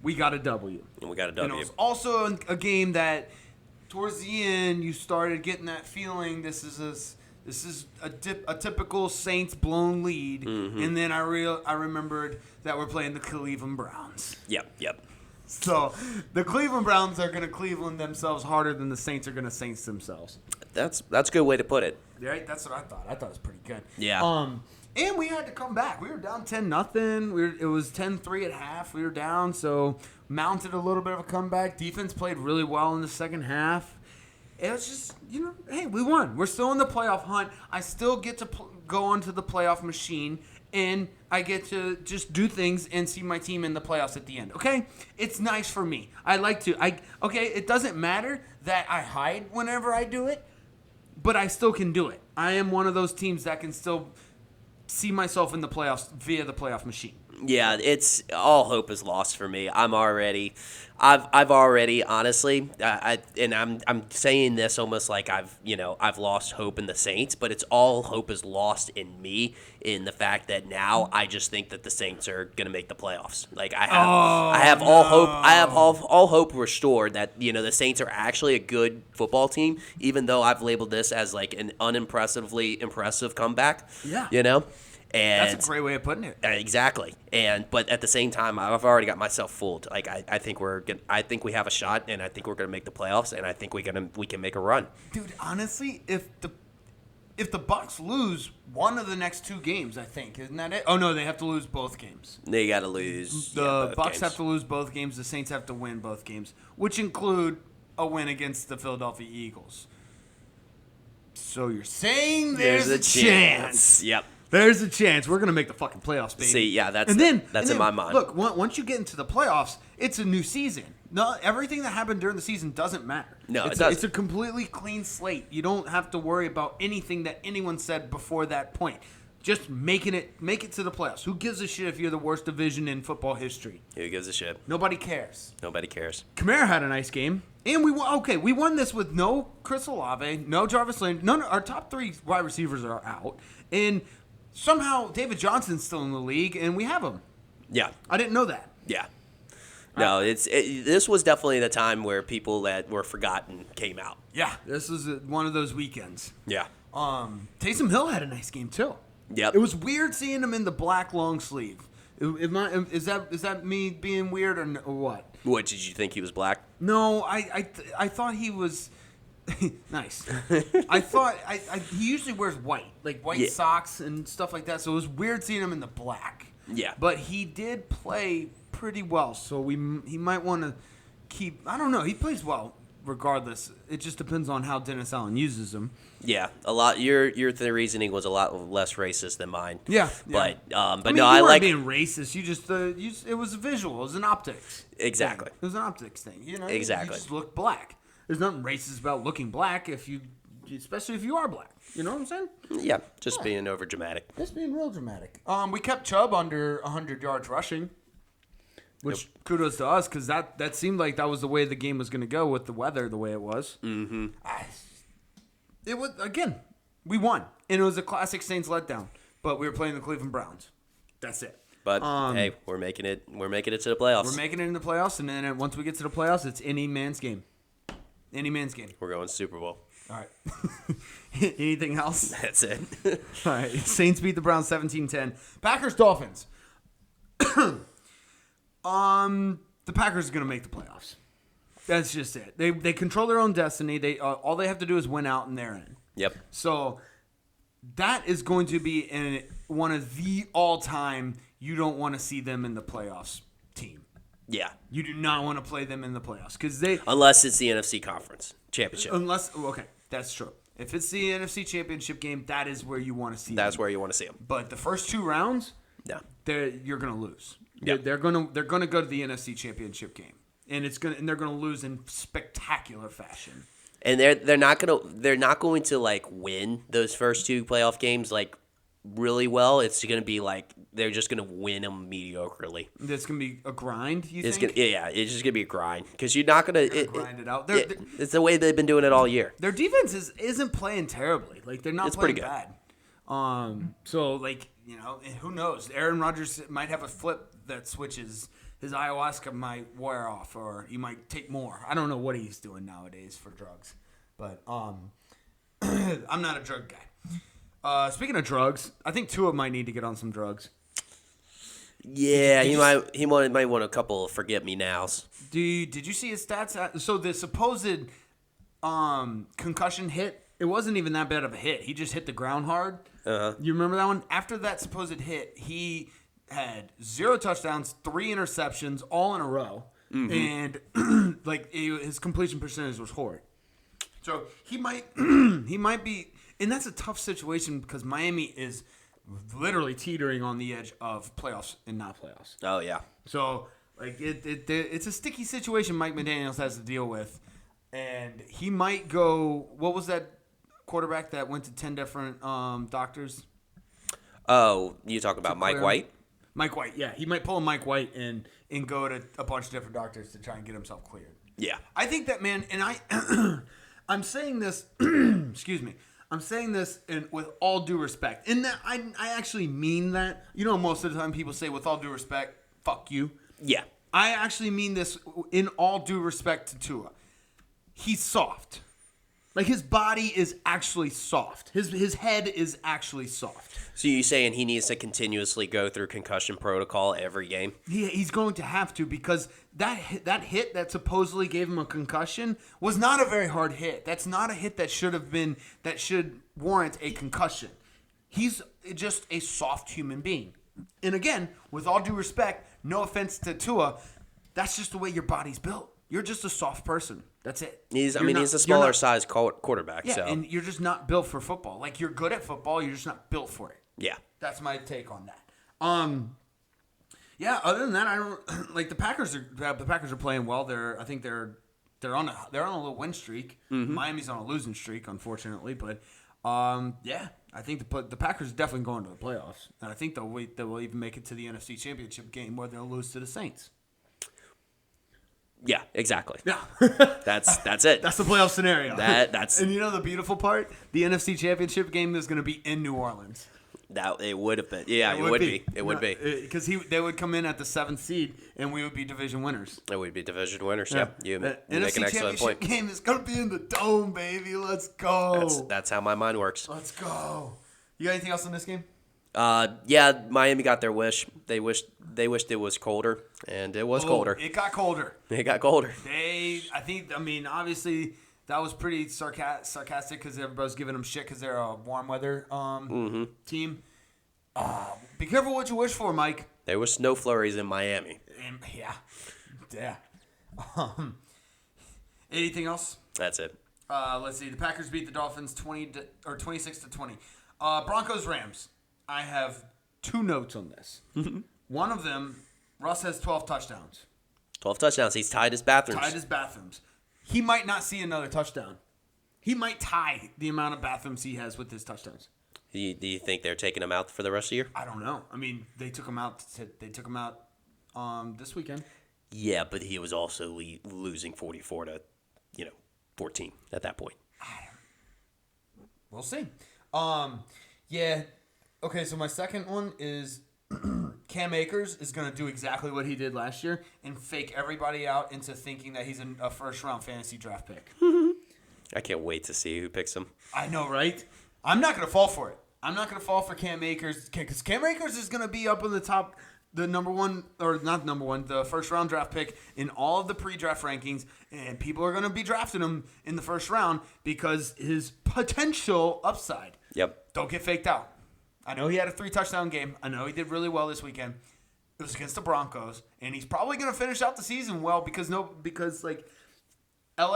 S1: We got a W.
S2: And we got a W.
S1: And it was also a game that, towards the end, you started getting that feeling. This is a typical Saints blown lead, and then I remembered that we're playing the Cleveland Browns.
S2: Yep.
S1: So the Cleveland Browns are going to Cleveland themselves harder than the Saints are going to Saints themselves.
S2: That's a good way to put it.
S1: Right? That's what I thought. I thought it was pretty good.
S2: Yeah.
S1: And we had to come back. We were down 10-0. It was 10-3 at half. We were down, so mounted a little bit of a comeback. Defense played really well in the second half. It was just, hey, we won. We're still in the playoff hunt. I still get to go onto the playoff machine, and I get to just do things and see my team in the playoffs at the end. Okay? It's nice for me. I like to. Okay, it doesn't matter that I hide whenever I do it, but I still can do it. I am one of those teams that can still see myself in the playoffs via the playoff machine.
S2: Yeah, it's all hope is lost for me. I've already honestly, I'm saying this almost like I've lost hope in the Saints, but it's all hope is lost in me in the fact that now I just think that the Saints are going to make the playoffs. I have all hope restored that the Saints are actually a good football team, even though I've labeled this as an unimpressively impressive comeback.
S1: Yeah.
S2: And
S1: that's a great way of putting it.
S2: Exactly. But at the same time, I've already got myself fooled. I think I think we have a shot, and I think we're gonna make the playoffs, and I think we can make a run.
S1: Dude, honestly, if if the Bucs lose one of the next 2 games, I think, isn't that it? Oh no, they have to lose both games.
S2: They got to lose.
S1: The Bucs have to lose both games. The Saints have to win both games, which include a win against the Philadelphia Eagles. So you're saying there's a chance?
S2: Yep.
S1: There's a chance we're gonna make the fucking playoffs, baby.
S2: See, yeah, that's in my mind.
S1: Look, once you get into the playoffs, it's a new season. No, everything that happened during the season doesn't matter.
S2: No,
S1: it doesn't. It's a completely clean slate. You don't have to worry about anything that anyone said before that point. Just make it to the playoffs. Who gives a shit if you're the worst division in football history?
S2: Who gives a shit?
S1: Nobody cares.
S2: Nobody cares.
S1: Kamara had a nice game, and we won this with no Chris Olave, no Jarvis Landry. None. Our top 3 wide receivers are out, and somehow David Johnson's still in the league, and we have him.
S2: Yeah,
S1: I didn't know that.
S2: Yeah. No, this was definitely the time where people that were forgotten came out.
S1: Yeah, this was one of those weekends.
S2: Yeah.
S1: Taysom Hill had a nice game too.
S2: Yep.
S1: It was weird seeing him in the black long sleeve. Is that me being weird or what?
S2: What, did you think he was black?
S1: No, I thought he was nice. I thought he usually wears white, like white socks and stuff like that. So it was weird seeing him in the black.
S2: Yeah.
S1: But he did play pretty well, so he might want to keep. I don't know. He plays well regardless. It just depends on how Dennis Allen uses him.
S2: Yeah, a lot. Your reasoning was a lot less racist than mine.
S1: Yeah.
S2: But
S1: I mean,
S2: no,
S1: you
S2: I
S1: weren't
S2: like
S1: being racist. You just it was a visual. It was an optics.
S2: Exactly.
S1: Thing. It was an optics thing. You know.
S2: Exactly.
S1: You just look black. There's nothing racist about looking black especially if you are black. You know what I'm saying?
S2: Yeah, just being over dramatic.
S1: Just being real dramatic. We kept Chubb under 100 yards rushing. Which kudos to us, because that seemed like that was the way the game was going to go with the weather the way it was.
S2: Mm-hmm.
S1: It was, again, we won. And it was a classic Saints letdown. But we were playing the Cleveland Browns. That's it.
S2: But, hey, we're making it to the playoffs.
S1: We're making it in the playoffs, and then once we get to the playoffs, it's any man's game. Any man's game.
S2: We're going Super Bowl.
S1: All right. Anything else?
S2: That's it.
S1: All right. Saints beat the Browns 17-10. Packers-Dolphins. The Packers are going to make the playoffs. That's just it. They control their own destiny. They all they have to do is win out, and they're in.
S2: Yep.
S1: So that is going to be one of the all-time. You don't want to see them in the playoffs team.
S2: Yeah.
S1: You do not want to play them in the playoffs because
S2: unless it's the NFC Conference Championship.
S1: Okay, that's true. If it's the NFC Championship game, that is where you want to see them.
S2: That's where you want to see them.
S1: But the first 2 rounds, you're going to lose.
S2: Yep.
S1: They're going to go to the NFC Championship game, and they're going to lose in spectacular fashion.
S2: And they're not going to like win those first 2 playoff games like really well. It's going to be like they're just going to win them mediocrely.
S1: It's going to be a grind.
S2: It's just going to be a grind because you're not going to
S1: grind it out.
S2: It's the way they've been doing it all year.
S1: Their defense isn't playing terribly. Like they're not playing bad. So like who knows? Aaron Rodgers might have a flip that switches. His ayahuasca might wear off, or he might take more. I don't know what he's doing nowadays for drugs, but I'm not a drug guy. Speaking of drugs, I think Tua might need to get on some drugs.
S2: Yeah, he might want a couple of forget-me-nows.
S1: Did you see his stats? So the supposed concussion hit, it wasn't even that bad of a hit. He just hit the ground hard.
S2: Uh-huh.
S1: You remember that one? After that supposed hit, he had 0 touchdowns, 3 interceptions, all in a row, and his completion percentage was horrid. So he might be, and that's a tough situation because Miami is literally teetering on the edge of playoffs and not playoffs.
S2: Oh yeah.
S1: So like it's a sticky situation Mike McDaniels has to deal with, and he might go. What was that quarterback that went to 10 different doctors?
S2: Oh, you talking about Mike White?
S1: Mike White, yeah. He might pull a Mike White and go to a bunch of different doctors to try and get himself cleared.
S2: Yeah.
S1: I think that, man, and I'm saying this, excuse me, I'm saying this with all due respect. And that I actually mean that. You know, most of the time people say, with all due respect, fuck you.
S2: Yeah.
S1: I actually mean this in all due respect to Tua. He's soft. Like, his body is actually soft. His head is actually soft.
S2: So you're saying he needs to continuously go through concussion protocol every game?
S1: He's going to have to, because that hit that supposedly gave him a concussion was not a very hard hit. That's not a hit that should warrant a concussion. He's just a soft human being. And again, with all due respect, no offense to Tua, that's just the way your body's built. You're just a soft person. That's it.
S2: He's a smaller size quarterback.
S1: Yeah,
S2: so.
S1: And you're just not built for football. Like, you're good at football, you're just not built for it.
S2: Yeah.
S1: That's my take on that. Yeah, other than that, I don't like the Packers are playing well. I think they're on a little win streak. Mm-hmm. Miami's on a losing streak, unfortunately, but yeah, I think the Packers are definitely going to the playoffs, and I think they'll even make it to the NFC Championship game where they'll lose to the Saints.
S2: Yeah, exactly.
S1: Yeah,
S2: that's it.
S1: That's the playoff scenario.
S2: That's
S1: and you know the beautiful part, the NFC Championship game is going to be in New Orleans.
S2: That it would have been. Yeah, it would be. It would be.
S1: Because they would come in at the 7th seed, and we would be division winners.
S2: It would be division winners. Yeah, you make an
S1: NFC
S2: excellent point.
S1: Game is gonna be in the dome, baby. Let's go.
S2: That's how my mind works.
S1: Let's go. You got anything else in this game?
S2: Yeah, Miami got their wish. They wished it was colder, and it was colder.
S1: It got colder.
S2: It got colder.
S1: Obviously, that was pretty sarcastic because everybody's giving them shit because they're a warm weather team. Be careful what you wish for, Mike.
S2: There was snow flurries in Miami.
S1: Yeah. Anything else?
S2: That's it.
S1: Let's see. The Packers beat the Dolphins 26-20. Broncos Rams. I have 2 notes on this. One of them, Russ has 12 touchdowns.
S2: 12 touchdowns. He's tied his bathrooms.
S1: He might not see another touchdown. He might tie the amount of bathrooms he has with his touchdowns.
S2: Do you think they're taking him out for the rest of the year?
S1: I don't know. I mean, they took him out. This weekend.
S2: Yeah, but he was also losing 44 to 14 at that point.
S1: We'll see. Yeah. Okay, so my second one is Cam Akers is going to do exactly what he did last year and fake everybody out into thinking that he's a first-round fantasy draft pick.
S2: I can't wait to see who picks him.
S1: I know, right? I'm not going to fall for it. I'm not going to fall for Cam Akers because Cam Akers is going to be up in the top, the the first-round draft pick in all of the pre-draft rankings, and people are going to be drafting him in the first round because his potential upside.
S2: Yep.
S1: Don't get faked out. I know he had a 3-touchdown game. I know he did really well this weekend. It was against the Broncos, and he's probably going to finish out the season well because LA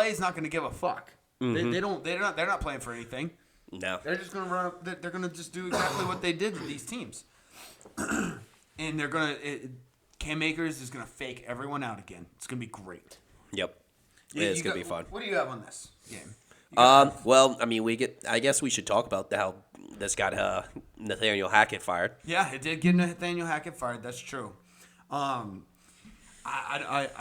S1: is not going to give a fuck. Mm-hmm. They're not playing for anything.
S2: No.
S1: They're just going to run up. They're going to just do exactly what they did to these teams. And they're going to Cam Akers is going to fake everyone out again. It's going to be great.
S2: Yep. It's going to be fun.
S1: What do you have on this game?
S2: Well, I mean, I guess we should talk about how this got Nathaniel Hackett fired.
S1: Yeah, it did get Nathaniel Hackett fired. That's true. I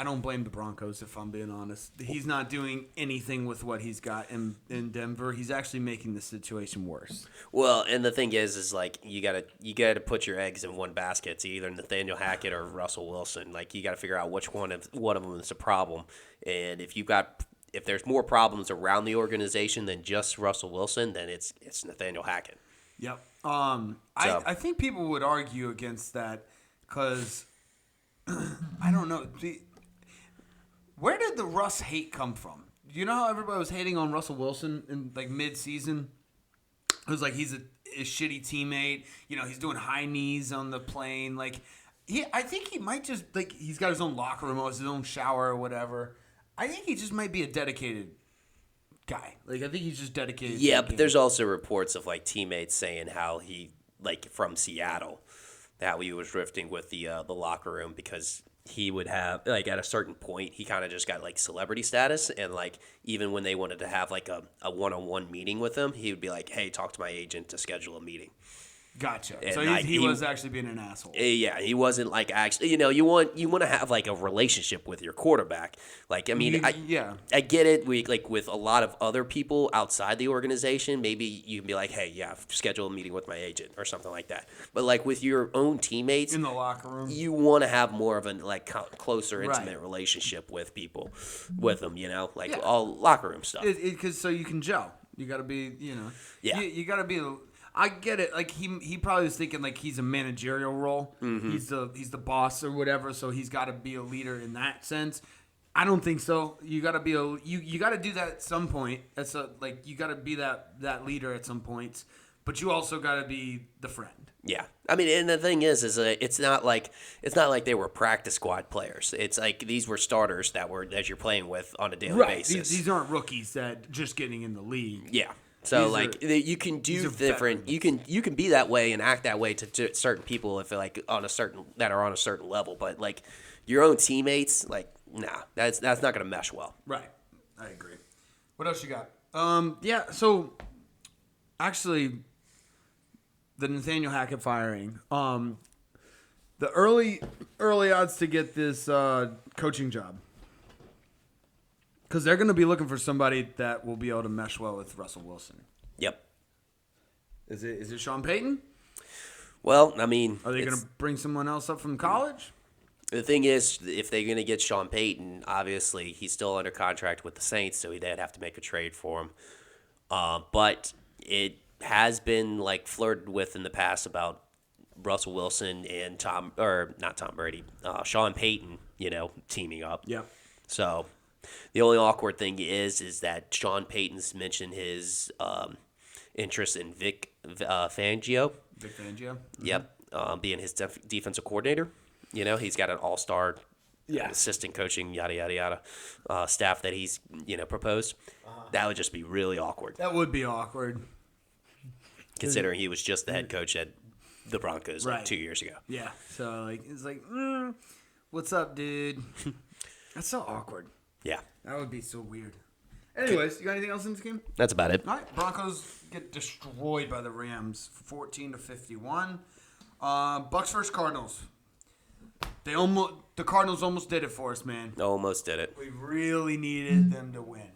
S1: don't blame the Broncos, if I'm being honest. He's not doing anything with what he's got in Denver. He's actually making the situation worse.
S2: Well, and the thing is like you gotta put your eggs in one basket. It's either Nathaniel Hackett or Russell Wilson. Like you got to figure out which one of them is a problem. And if there's more problems around the organization than just Russell Wilson, then it's Nathaniel Hackett.
S1: Yep. I think people would argue against that because I don't know. Where did the Russ hate come from? You know how everybody was hating on Russell Wilson in like mid-season? It was like he's a shitty teammate. He's doing high knees on the plane. Like I think he might just like he's got his own locker room, his own shower or whatever. I think he just might be a dedicated guy. Like I think he's just dedicated.
S2: Yeah, but there's also reports of like teammates saying how he from Seattle, how he was drifting with the locker room because he would have like at a certain point he kind of just got like celebrity status, and like even when they wanted to have like a one-on-one meeting with him, he would be like, "Hey, talk to my agent to schedule a meeting."
S1: Gotcha.
S2: And
S1: So he was actually being an asshole.
S2: Yeah, he wasn't like actually. You want to have like a relationship with your quarterback. Like, I mean, I get it. We like with a lot of other people outside the organization. Maybe you can be like, hey, yeah, schedule a meeting with my agent or something like that. But like with your own teammates
S1: in the locker room,
S2: you want to have more of a like closer, intimate relationship with people, with them. Like all locker room stuff.
S1: Because so you can gel. You got to be, you got to be. I get it. Like he probably was thinking like he's a managerial role. Mm-hmm. He's the boss or whatever. So he's got to be a leader in that sense. I don't think so. You got to be you got to do that at some point. That's you got to be that leader at some points. But you also got to be the friend.
S2: Yeah, I mean, and the thing is it's not like they were practice squad players. It's like these were starters that you're playing with on a daily basis.
S1: These aren't rookies that just getting in the league.
S2: Yeah. So you can do different. Veterans. You can be that way and act that way to certain people if like on a certain level. But like your own teammates, like nah, that's not gonna mesh well.
S1: Right. I agree. What else you got? Yeah. So actually, the Nathaniel Hackett firing. The early odds to get this coaching job. Because they're going to be looking for somebody that will be able to mesh well with Russell Wilson.
S2: Yep.
S1: Is it Sean Payton?
S2: Well, I mean...
S1: Are they going to bring someone else up from college?
S2: The thing is, if they're going to get Sean Payton, obviously he's still under contract with the Saints, so they'd have to make a trade for him. But it has been like flirted with in the past about Russell Wilson and Sean Payton, teaming up.
S1: Yeah.
S2: So... The only awkward thing is that Sean Payton's mentioned his interest in Vic Fangio.
S1: Vic Fangio? Mm-hmm.
S2: Yep. Being his defensive coordinator. He's got an all-star assistant coaching, yada, yada, yada, staff that he's, proposed. That would just be really awkward.
S1: That would be awkward.
S2: Considering he was just the head coach at the Broncos 2 years ago.
S1: Yeah. So, it's like, what's up, dude? That's so awkward.
S2: Yeah.
S1: That would be so weird. Anyways, you got anything else in this game?
S2: That's about it.
S1: All right. Broncos get destroyed by the Rams, 14-51. Bucks versus Cardinals. The Cardinals almost did it for us, man.
S2: Almost did it.
S1: We really needed them to win.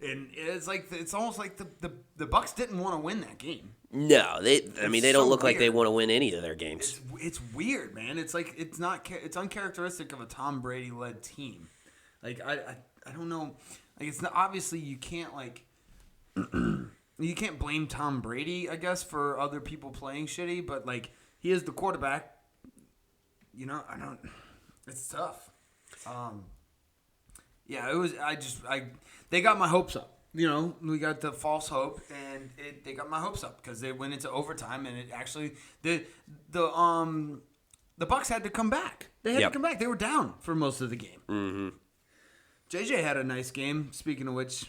S1: And it's almost like the Bucks didn't want to win that game.
S2: No, they don't look like they want to win any of their games.
S1: It's weird, man. It's like it's uncharacteristic of a Tom Brady led team. Like I don't know. Like it's not, obviously you can't you can't blame Tom Brady, I guess, for other people playing shitty, but like he is the quarterback. It's tough. Yeah, it was. They got my hopes up. We got the false hope, and they got my hopes up because they went into overtime, and it actually the Bucks had to come back. They had to come back. They were down for most of the game.
S2: Mm-hmm.
S1: JJ had a nice game. Speaking of which,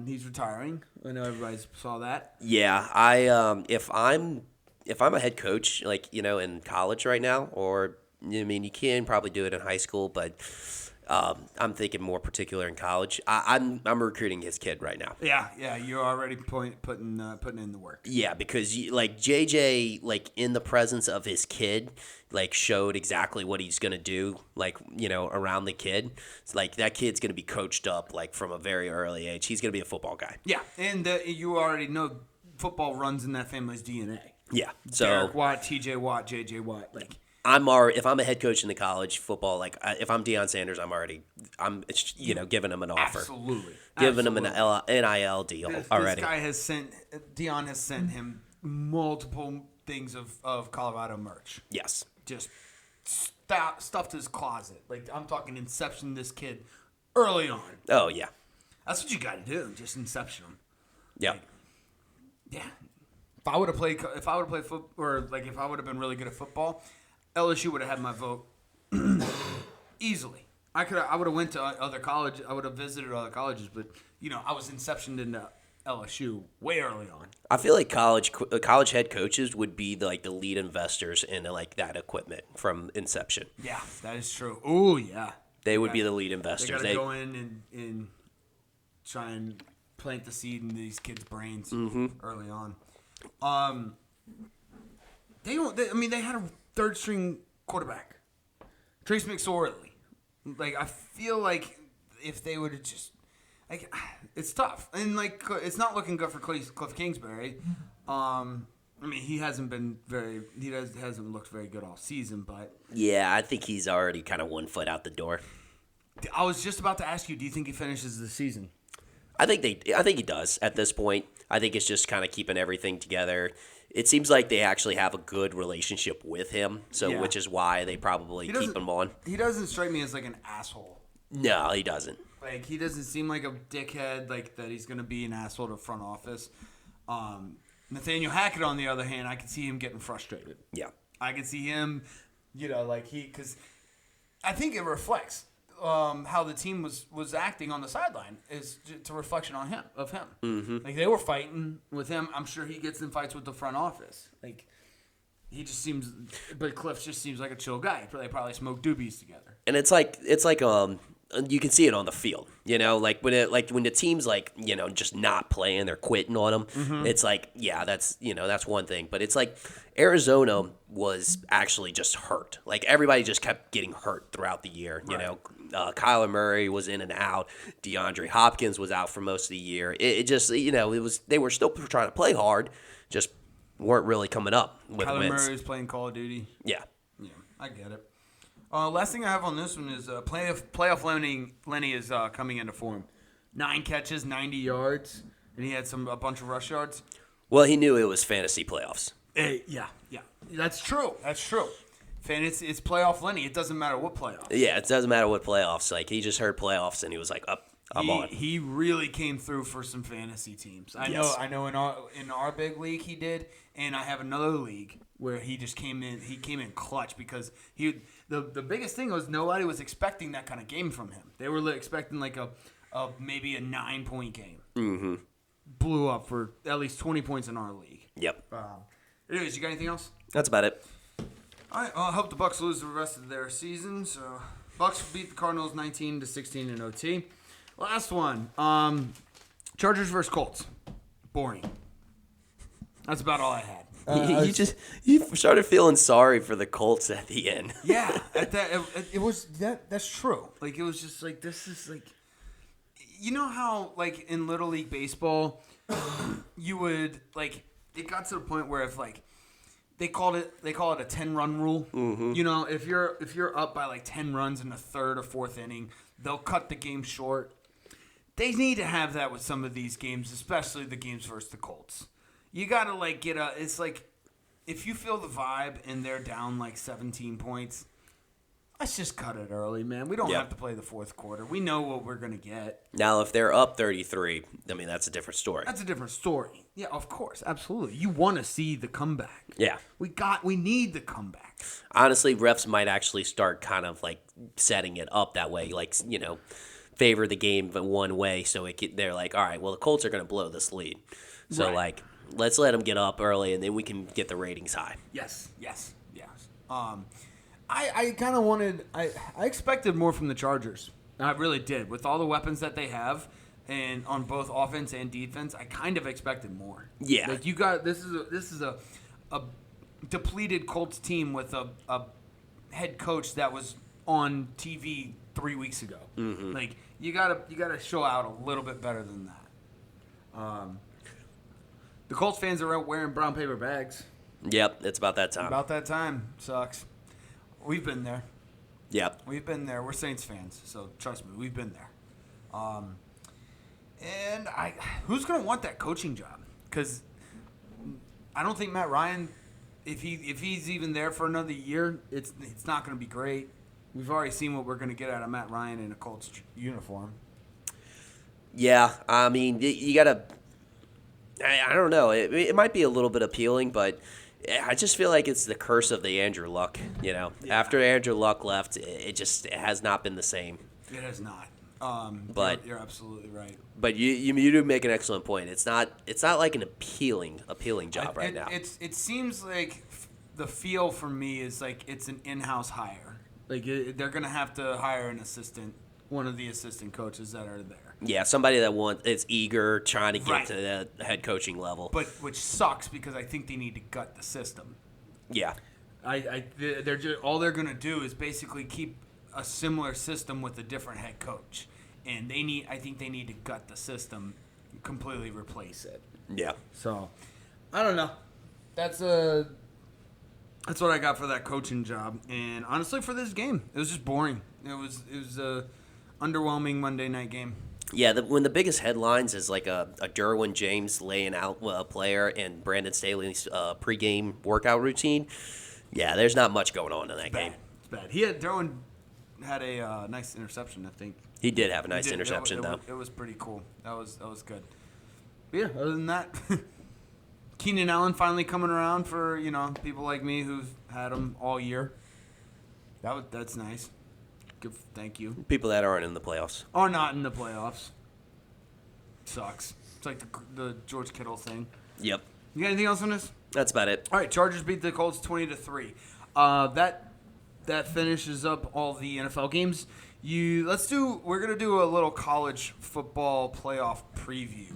S1: he's retiring. I know everybody saw that.
S2: Yeah, if I'm a head coach, in college right now, or you can probably do it in high school, but I'm thinking more particular in college. I'm recruiting his kid right now.
S1: Yeah, you're already putting in the work.
S2: Yeah, because JJ, in the presence of his kid, showed exactly what he's gonna do, around the kid. It's that kid's gonna be coached up from a very early age. He's gonna be a football guy.
S1: Yeah, and you already know football runs in that family's DNA.
S2: Yeah, so
S1: Derek Watt, T.J. Watt, J.J. Watt,
S2: if I'm a head coach in the college football, if I'm Deion Sanders, I'm giving him an offer.
S1: Absolutely.
S2: Giving him an NIL deal already.
S1: This guy Deion has sent him multiple things of Colorado merch.
S2: Yes.
S1: Just stuffed his closet. I'm talking inception this kid early on.
S2: Oh, yeah.
S1: That's what you got to do. Just inception him.
S2: Yeah.
S1: Yeah. If I would have played football, or if I would have been really good at football, LSU would have had my vote easily. I would have went to other college. I would have visited other colleges, but I was inceptioned into LSU way early on.
S2: I feel like college head coaches would be the lead investors in that equipment from inception.
S1: Yeah, that is true. Oh yeah,
S2: they would be the lead investors.
S1: They got to go in and try and plant the seed in these kids' brains early on. They had a third string quarterback, Trace McSorley. Like, I feel like if they would have just, like, it's tough, and like it's not looking good for Cliff Kingsbury. He hasn't looked very good all season, but
S2: yeah, I think he's already kind of 1 foot out the door.
S1: I was just about to ask you, do you think he finishes the season?
S2: I think he does at this point. I think it's just kind of keeping everything together. It seems like they actually have a good relationship with him, which is why they probably keep him on.
S1: He doesn't strike me as like an asshole.
S2: No, he doesn't.
S1: Like, he doesn't seem like a dickhead, like that he's going to be an asshole to front office. Nathaniel Hackett, on the other hand, I can see him getting frustrated.
S2: Yeah.
S1: I can see him, because I think it reflects how the team was acting on the sideline. It's a reflection on him. Mm-hmm. Like, they were fighting with him. I'm sure he gets in fights with the front office. Like, he just seems, but Cliff just seems like a chill guy. They probably smoke doobies together.
S2: And it's like you can see it on the field, like when the team's like, just not playing, they're quitting on them. Mm-hmm. It's like, yeah, that's one thing, but it's like Arizona was actually just hurt. Like, everybody just kept getting hurt throughout the year. Right. Kyler Murray was in and out. DeAndre Hopkins was out for most of the year. It just, they were still trying to play hard, just weren't really coming up with
S1: Kyler
S2: wins.
S1: Murray was playing Call of Duty.
S2: Yeah,
S1: I get it. Last thing I have on this one is playoff Lenny is coming into form. 9 catches, 90 yards, and he had a bunch of rush yards.
S2: Well, he knew it was fantasy playoffs.
S1: Yeah, that's true. Fantasy, it's playoff Lenny. It doesn't matter what playoffs.
S2: Yeah, it doesn't matter what playoffs. Like, he just heard playoffs and he was like, I'm on.
S1: He really came through for some fantasy teams. I know in our big league he did, and I have another league where he just came in. He came in clutch because the biggest thing was nobody was expecting that kind of game from him. They were expecting like maybe a 9-point game. Mm-hmm. Blew up for at least 20 points in our league.
S2: Yep.
S1: Anyways, you got anything else?
S2: That's about it.
S1: All right. I hope the Bucs lose the rest of their season. So Bucs beat the Cardinals 19-16 in OT. Last one. Chargers versus Colts. Boring. That's about all I had.
S2: You started feeling sorry for the Colts at the end.
S1: Yeah, it was that's true. Like, it was just like, this is like, how like in Little League baseball, you would like, it got to the point where if like they call it a 10-run rule. Mm-hmm. If you're up by like 10 runs in the third or fourth inning, they'll cut the game short. They need to have that with some of these games, especially the games versus the Colts. You got to, like, it's like, if you feel the vibe and they're down, like, 17 points, let's just cut it early, man. We don't have to play the fourth quarter. We know what we're going to get.
S2: Now, if they're up 33, that's a different story.
S1: That's a different story. Yeah, of course. Absolutely. You want to see the comeback.
S2: Yeah.
S1: We need the comeback.
S2: Honestly, refs might actually start kind of, like, setting it up that way, like, favor the game one way, so they're like, all right, well, the Colts are going to blow this lead. So, right. Like, let's let them get up early, and then we can get the ratings high.
S1: Yes. I kind of wanted – I expected more from the Chargers. I really did. With all the weapons that they have, and on both offense and defense, I kind of expected more.
S2: Yeah.
S1: Like, this is a depleted Colts team with a head coach that was on TV 3 weeks ago. Mm-hmm. Like, you gotta show out a little bit better than that. The Colts fans are out wearing brown paper bags.
S2: Yep, it's about that time.
S1: About that time. Sucks. We've been there.
S2: Yep.
S1: We've been there. We're Saints fans, so trust me, we've been there. And who's gonna want that coaching job? Because I don't think Matt Ryan, if he's even there for another year, it's not gonna be great. We've already seen what we're gonna get out of Matt Ryan in a Colts uniform.
S2: Yeah, I mean, you gotta. I don't know. It might be a little bit appealing, but I just feel like it's the curse of the Andrew Luck. Yeah. After Andrew Luck left, it has not been the same.
S1: It has not.
S2: But
S1: you're absolutely right.
S2: But you do make an excellent point. It's not like an appealing job right now.
S1: It seems like the feel for me is like it's an in-house hire. Like they're gonna have to hire an assistant, one of the assistant coaches that are there.
S2: Yeah, somebody is eager, trying to get to the head coaching level.
S1: But which sucks because I think they need to gut the system.
S2: Yeah.
S1: They're just, all they're gonna do is basically keep a similar system with a different head coach, and I think they need to gut the system, completely replace it.
S2: Yeah.
S1: So, I don't know. That's what I got for that coaching job, and honestly, for this game, it was just boring. It was a underwhelming Monday night game.
S2: Yeah, when the biggest headlines is like a Derwin James laying out a player and Brandon Staley's pregame workout routine. Yeah, there's not much going on in that game.
S1: It's bad. Derwin had a nice interception, I think.
S2: He did have a nice interception, though.
S1: It was pretty cool. That was good. But yeah, other than that, Keenan Allen finally coming around for people like me who've had him all year. That's nice. Good, thank you.
S2: People that aren't in the playoffs.
S1: Are not in the playoffs. Sucks. It's like the George Kittle thing.
S2: Yep.
S1: You got anything else on this?
S2: That's about it.
S1: All right, Chargers beat the Colts 20-3. That finishes up all the NFL games. We're gonna do a little college football playoff preview.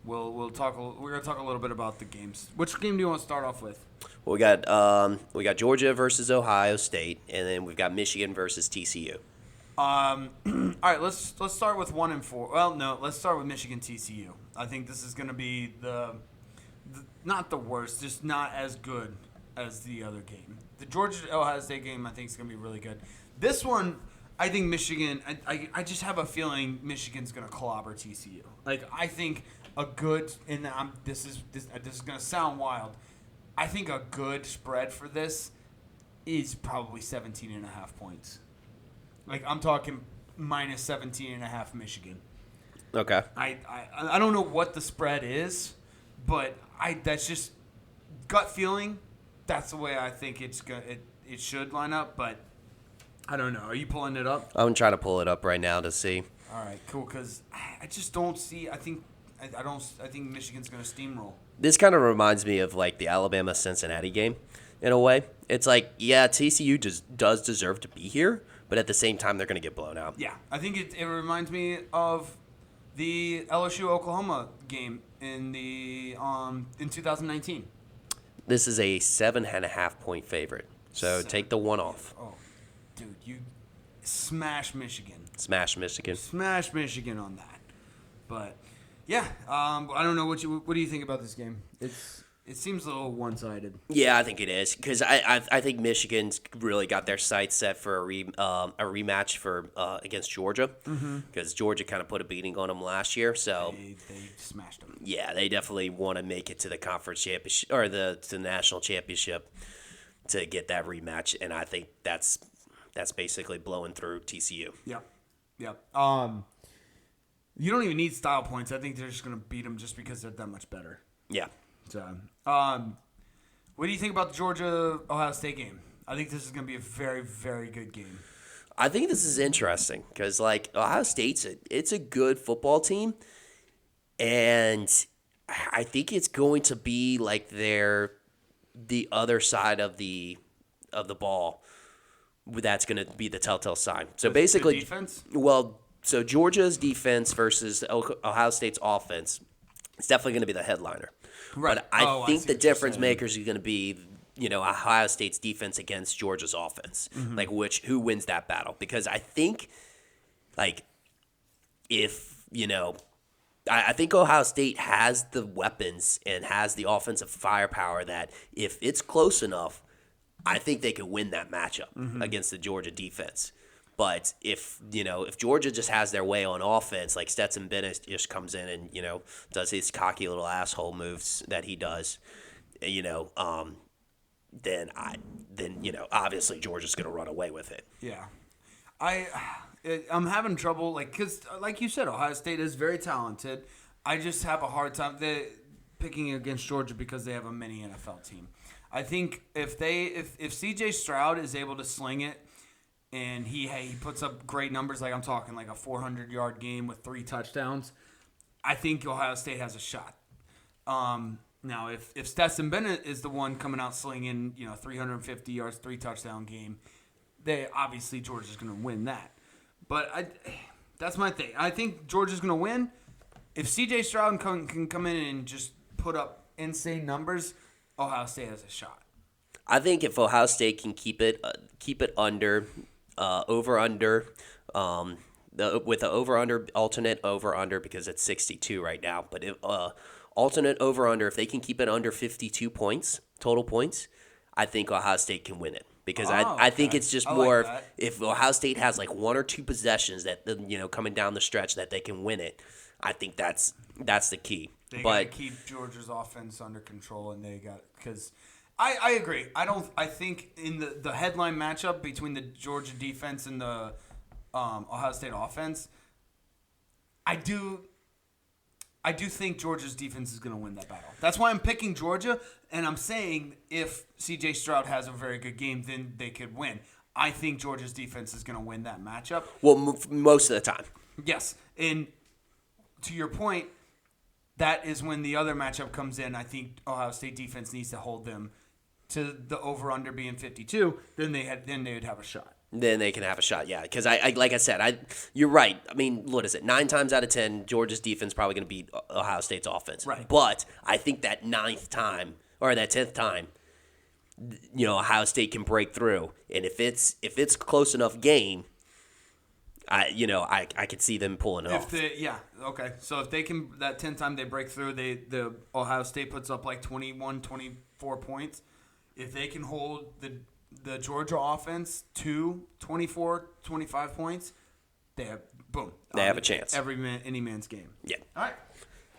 S1: We're gonna talk a little bit about the games. Which game do you want to start off with?
S2: Well, we got Georgia versus Ohio State, and then we've got Michigan versus TCU.
S1: All right, let's start with 1 and 4. Well, no, let's start with Michigan TCU. I think this is gonna be not the worst, just not as good as the other game. The Georgia Ohio State game, I think, is gonna be really good. This one, I think Michigan. I just have a feeling Michigan's gonna clobber TCU. Like, I think a good, and this is gonna sound wild. I think a good spread for this is probably 17.5 points. Like, I'm talking minus 17.5 Michigan.
S2: Okay.
S1: I don't know what the spread is, but that's just gut feeling. That's the way I think it should line up, but I don't know. Are you pulling it up?
S2: I'm trying to pull it up right now to see.
S1: All right, cool. Because I just don't see. I think Michigan's going to steamroll.
S2: This kind of reminds me of like the Alabama-Cincinnati game, in a way. It's like, yeah, TCU does deserve to be here, but at the same time, they're going to get blown out.
S1: Yeah, I think it reminds me of the LSU-Oklahoma game in 2019.
S2: This is a 7.5 point favorite, so take the one off.
S1: Oh, dude, you smash Michigan.
S2: Smash Michigan.
S1: Smash Michigan on that. But yeah, I don't know what do you think about this game? It seems a little one-sided.
S2: Yeah, I think it is because I think Michigan's really got their sights set for a rematch for against Georgia because Georgia kind of put a beating on them last year. So
S1: they smashed them.
S2: Yeah, they definitely want to make it to the conference championship or to the national championship to get that rematch, and I think that's basically blowing through TCU.
S1: Yep. You don't even need style points. I think they're just going to beat them just because they're that much better.
S2: Yeah.
S1: So, what do you think about the Georgia-Ohio State game? I think this is going to be a very, very good game.
S2: I think this is interesting because, like, Ohio State's it's a good football team, and I think it's going to be like the other side of the ball. That's going to be the telltale sign. So basically,
S1: defense?
S2: Well, so Georgia's defense versus Ohio State's offense is definitely going to be the headliner.
S1: Right.
S2: But I think the difference makers is going to be, Ohio State's defense against Georgia's offense.
S1: Mm-hmm.
S2: Like who wins that battle? Because I think, I think Ohio State has the weapons and has the offensive firepower that if it's close enough, I think they could win that matchup against the Georgia defense. But if Georgia just has their way on offense, like Stetson Bennett just comes in and, does his cocky little asshole moves that he does, then obviously Georgia's going to run away with it.
S1: Yeah. I'm having trouble, because like you said, Ohio State is very talented. I just have a hard time picking against Georgia because they have a mini NFL team. I think if C.J. Stroud is able to sling it, and he puts up great numbers, like I'm talking like a 400-yard game with 3 touchdowns, I think Ohio State has a shot. Now, if Stetson Bennett is the one coming out slinging, 350 yards, 3-touchdown game, obviously Georgia's going to win that. But that's my thing. I think Georgia's going to win. If C.J. Stroud can come in and just put up insane numbers, Ohio State has a shot.
S2: I think if Ohio State can keep it under, over under, with the over under alternate over under because it's 62 right now, but if alternate over under, if they can keep it under 52 points total points, I think Ohio State can win it. Because I think it's just more like if Ohio State has like one or two possessions that coming down the stretch that they can win it. I think that's the key.
S1: They got to keep Georgia's offense under control, and they got because I agree. I think in the headline matchup between the Georgia defense and the Ohio State offense, I do think Georgia's defense is going to win that battle. That's why I'm picking Georgia, and I'm saying if C.J. Stroud has a very good game, then they could win. I think Georgia's defense is going to win that matchup.
S2: Well, most of the time.
S1: Yes, and to your point, that is when the other matchup comes in. I think Ohio State defense needs to hold them to the over/under being 52. Then they would have a shot.
S2: Then they can have a shot, yeah. Because I like I said, you're right. I mean, what is it? 9 times out of 10, Georgia's defense probably going to beat Ohio State's offense.
S1: Right.
S2: But I think that 9th time or that 10th time, Ohio State can break through, and if it's close enough game, I could see them pulling it off.
S1: Okay. So if they can, that 10th time they break through, the Ohio State puts up like 21, 24 points. If they can hold the Georgia offense to 24, 25 points, they have
S2: a chance.
S1: Any man's game.
S2: Yeah.
S1: All right.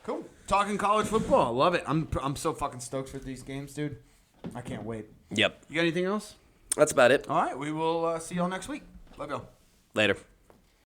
S1: Cool. Talking college football. Love it. I'm so fucking stoked for these games, dude. I can't wait.
S2: Yep.
S1: You got anything else?
S2: That's about it.
S1: All right. We will see y'all next week. Love y'all.
S2: Later.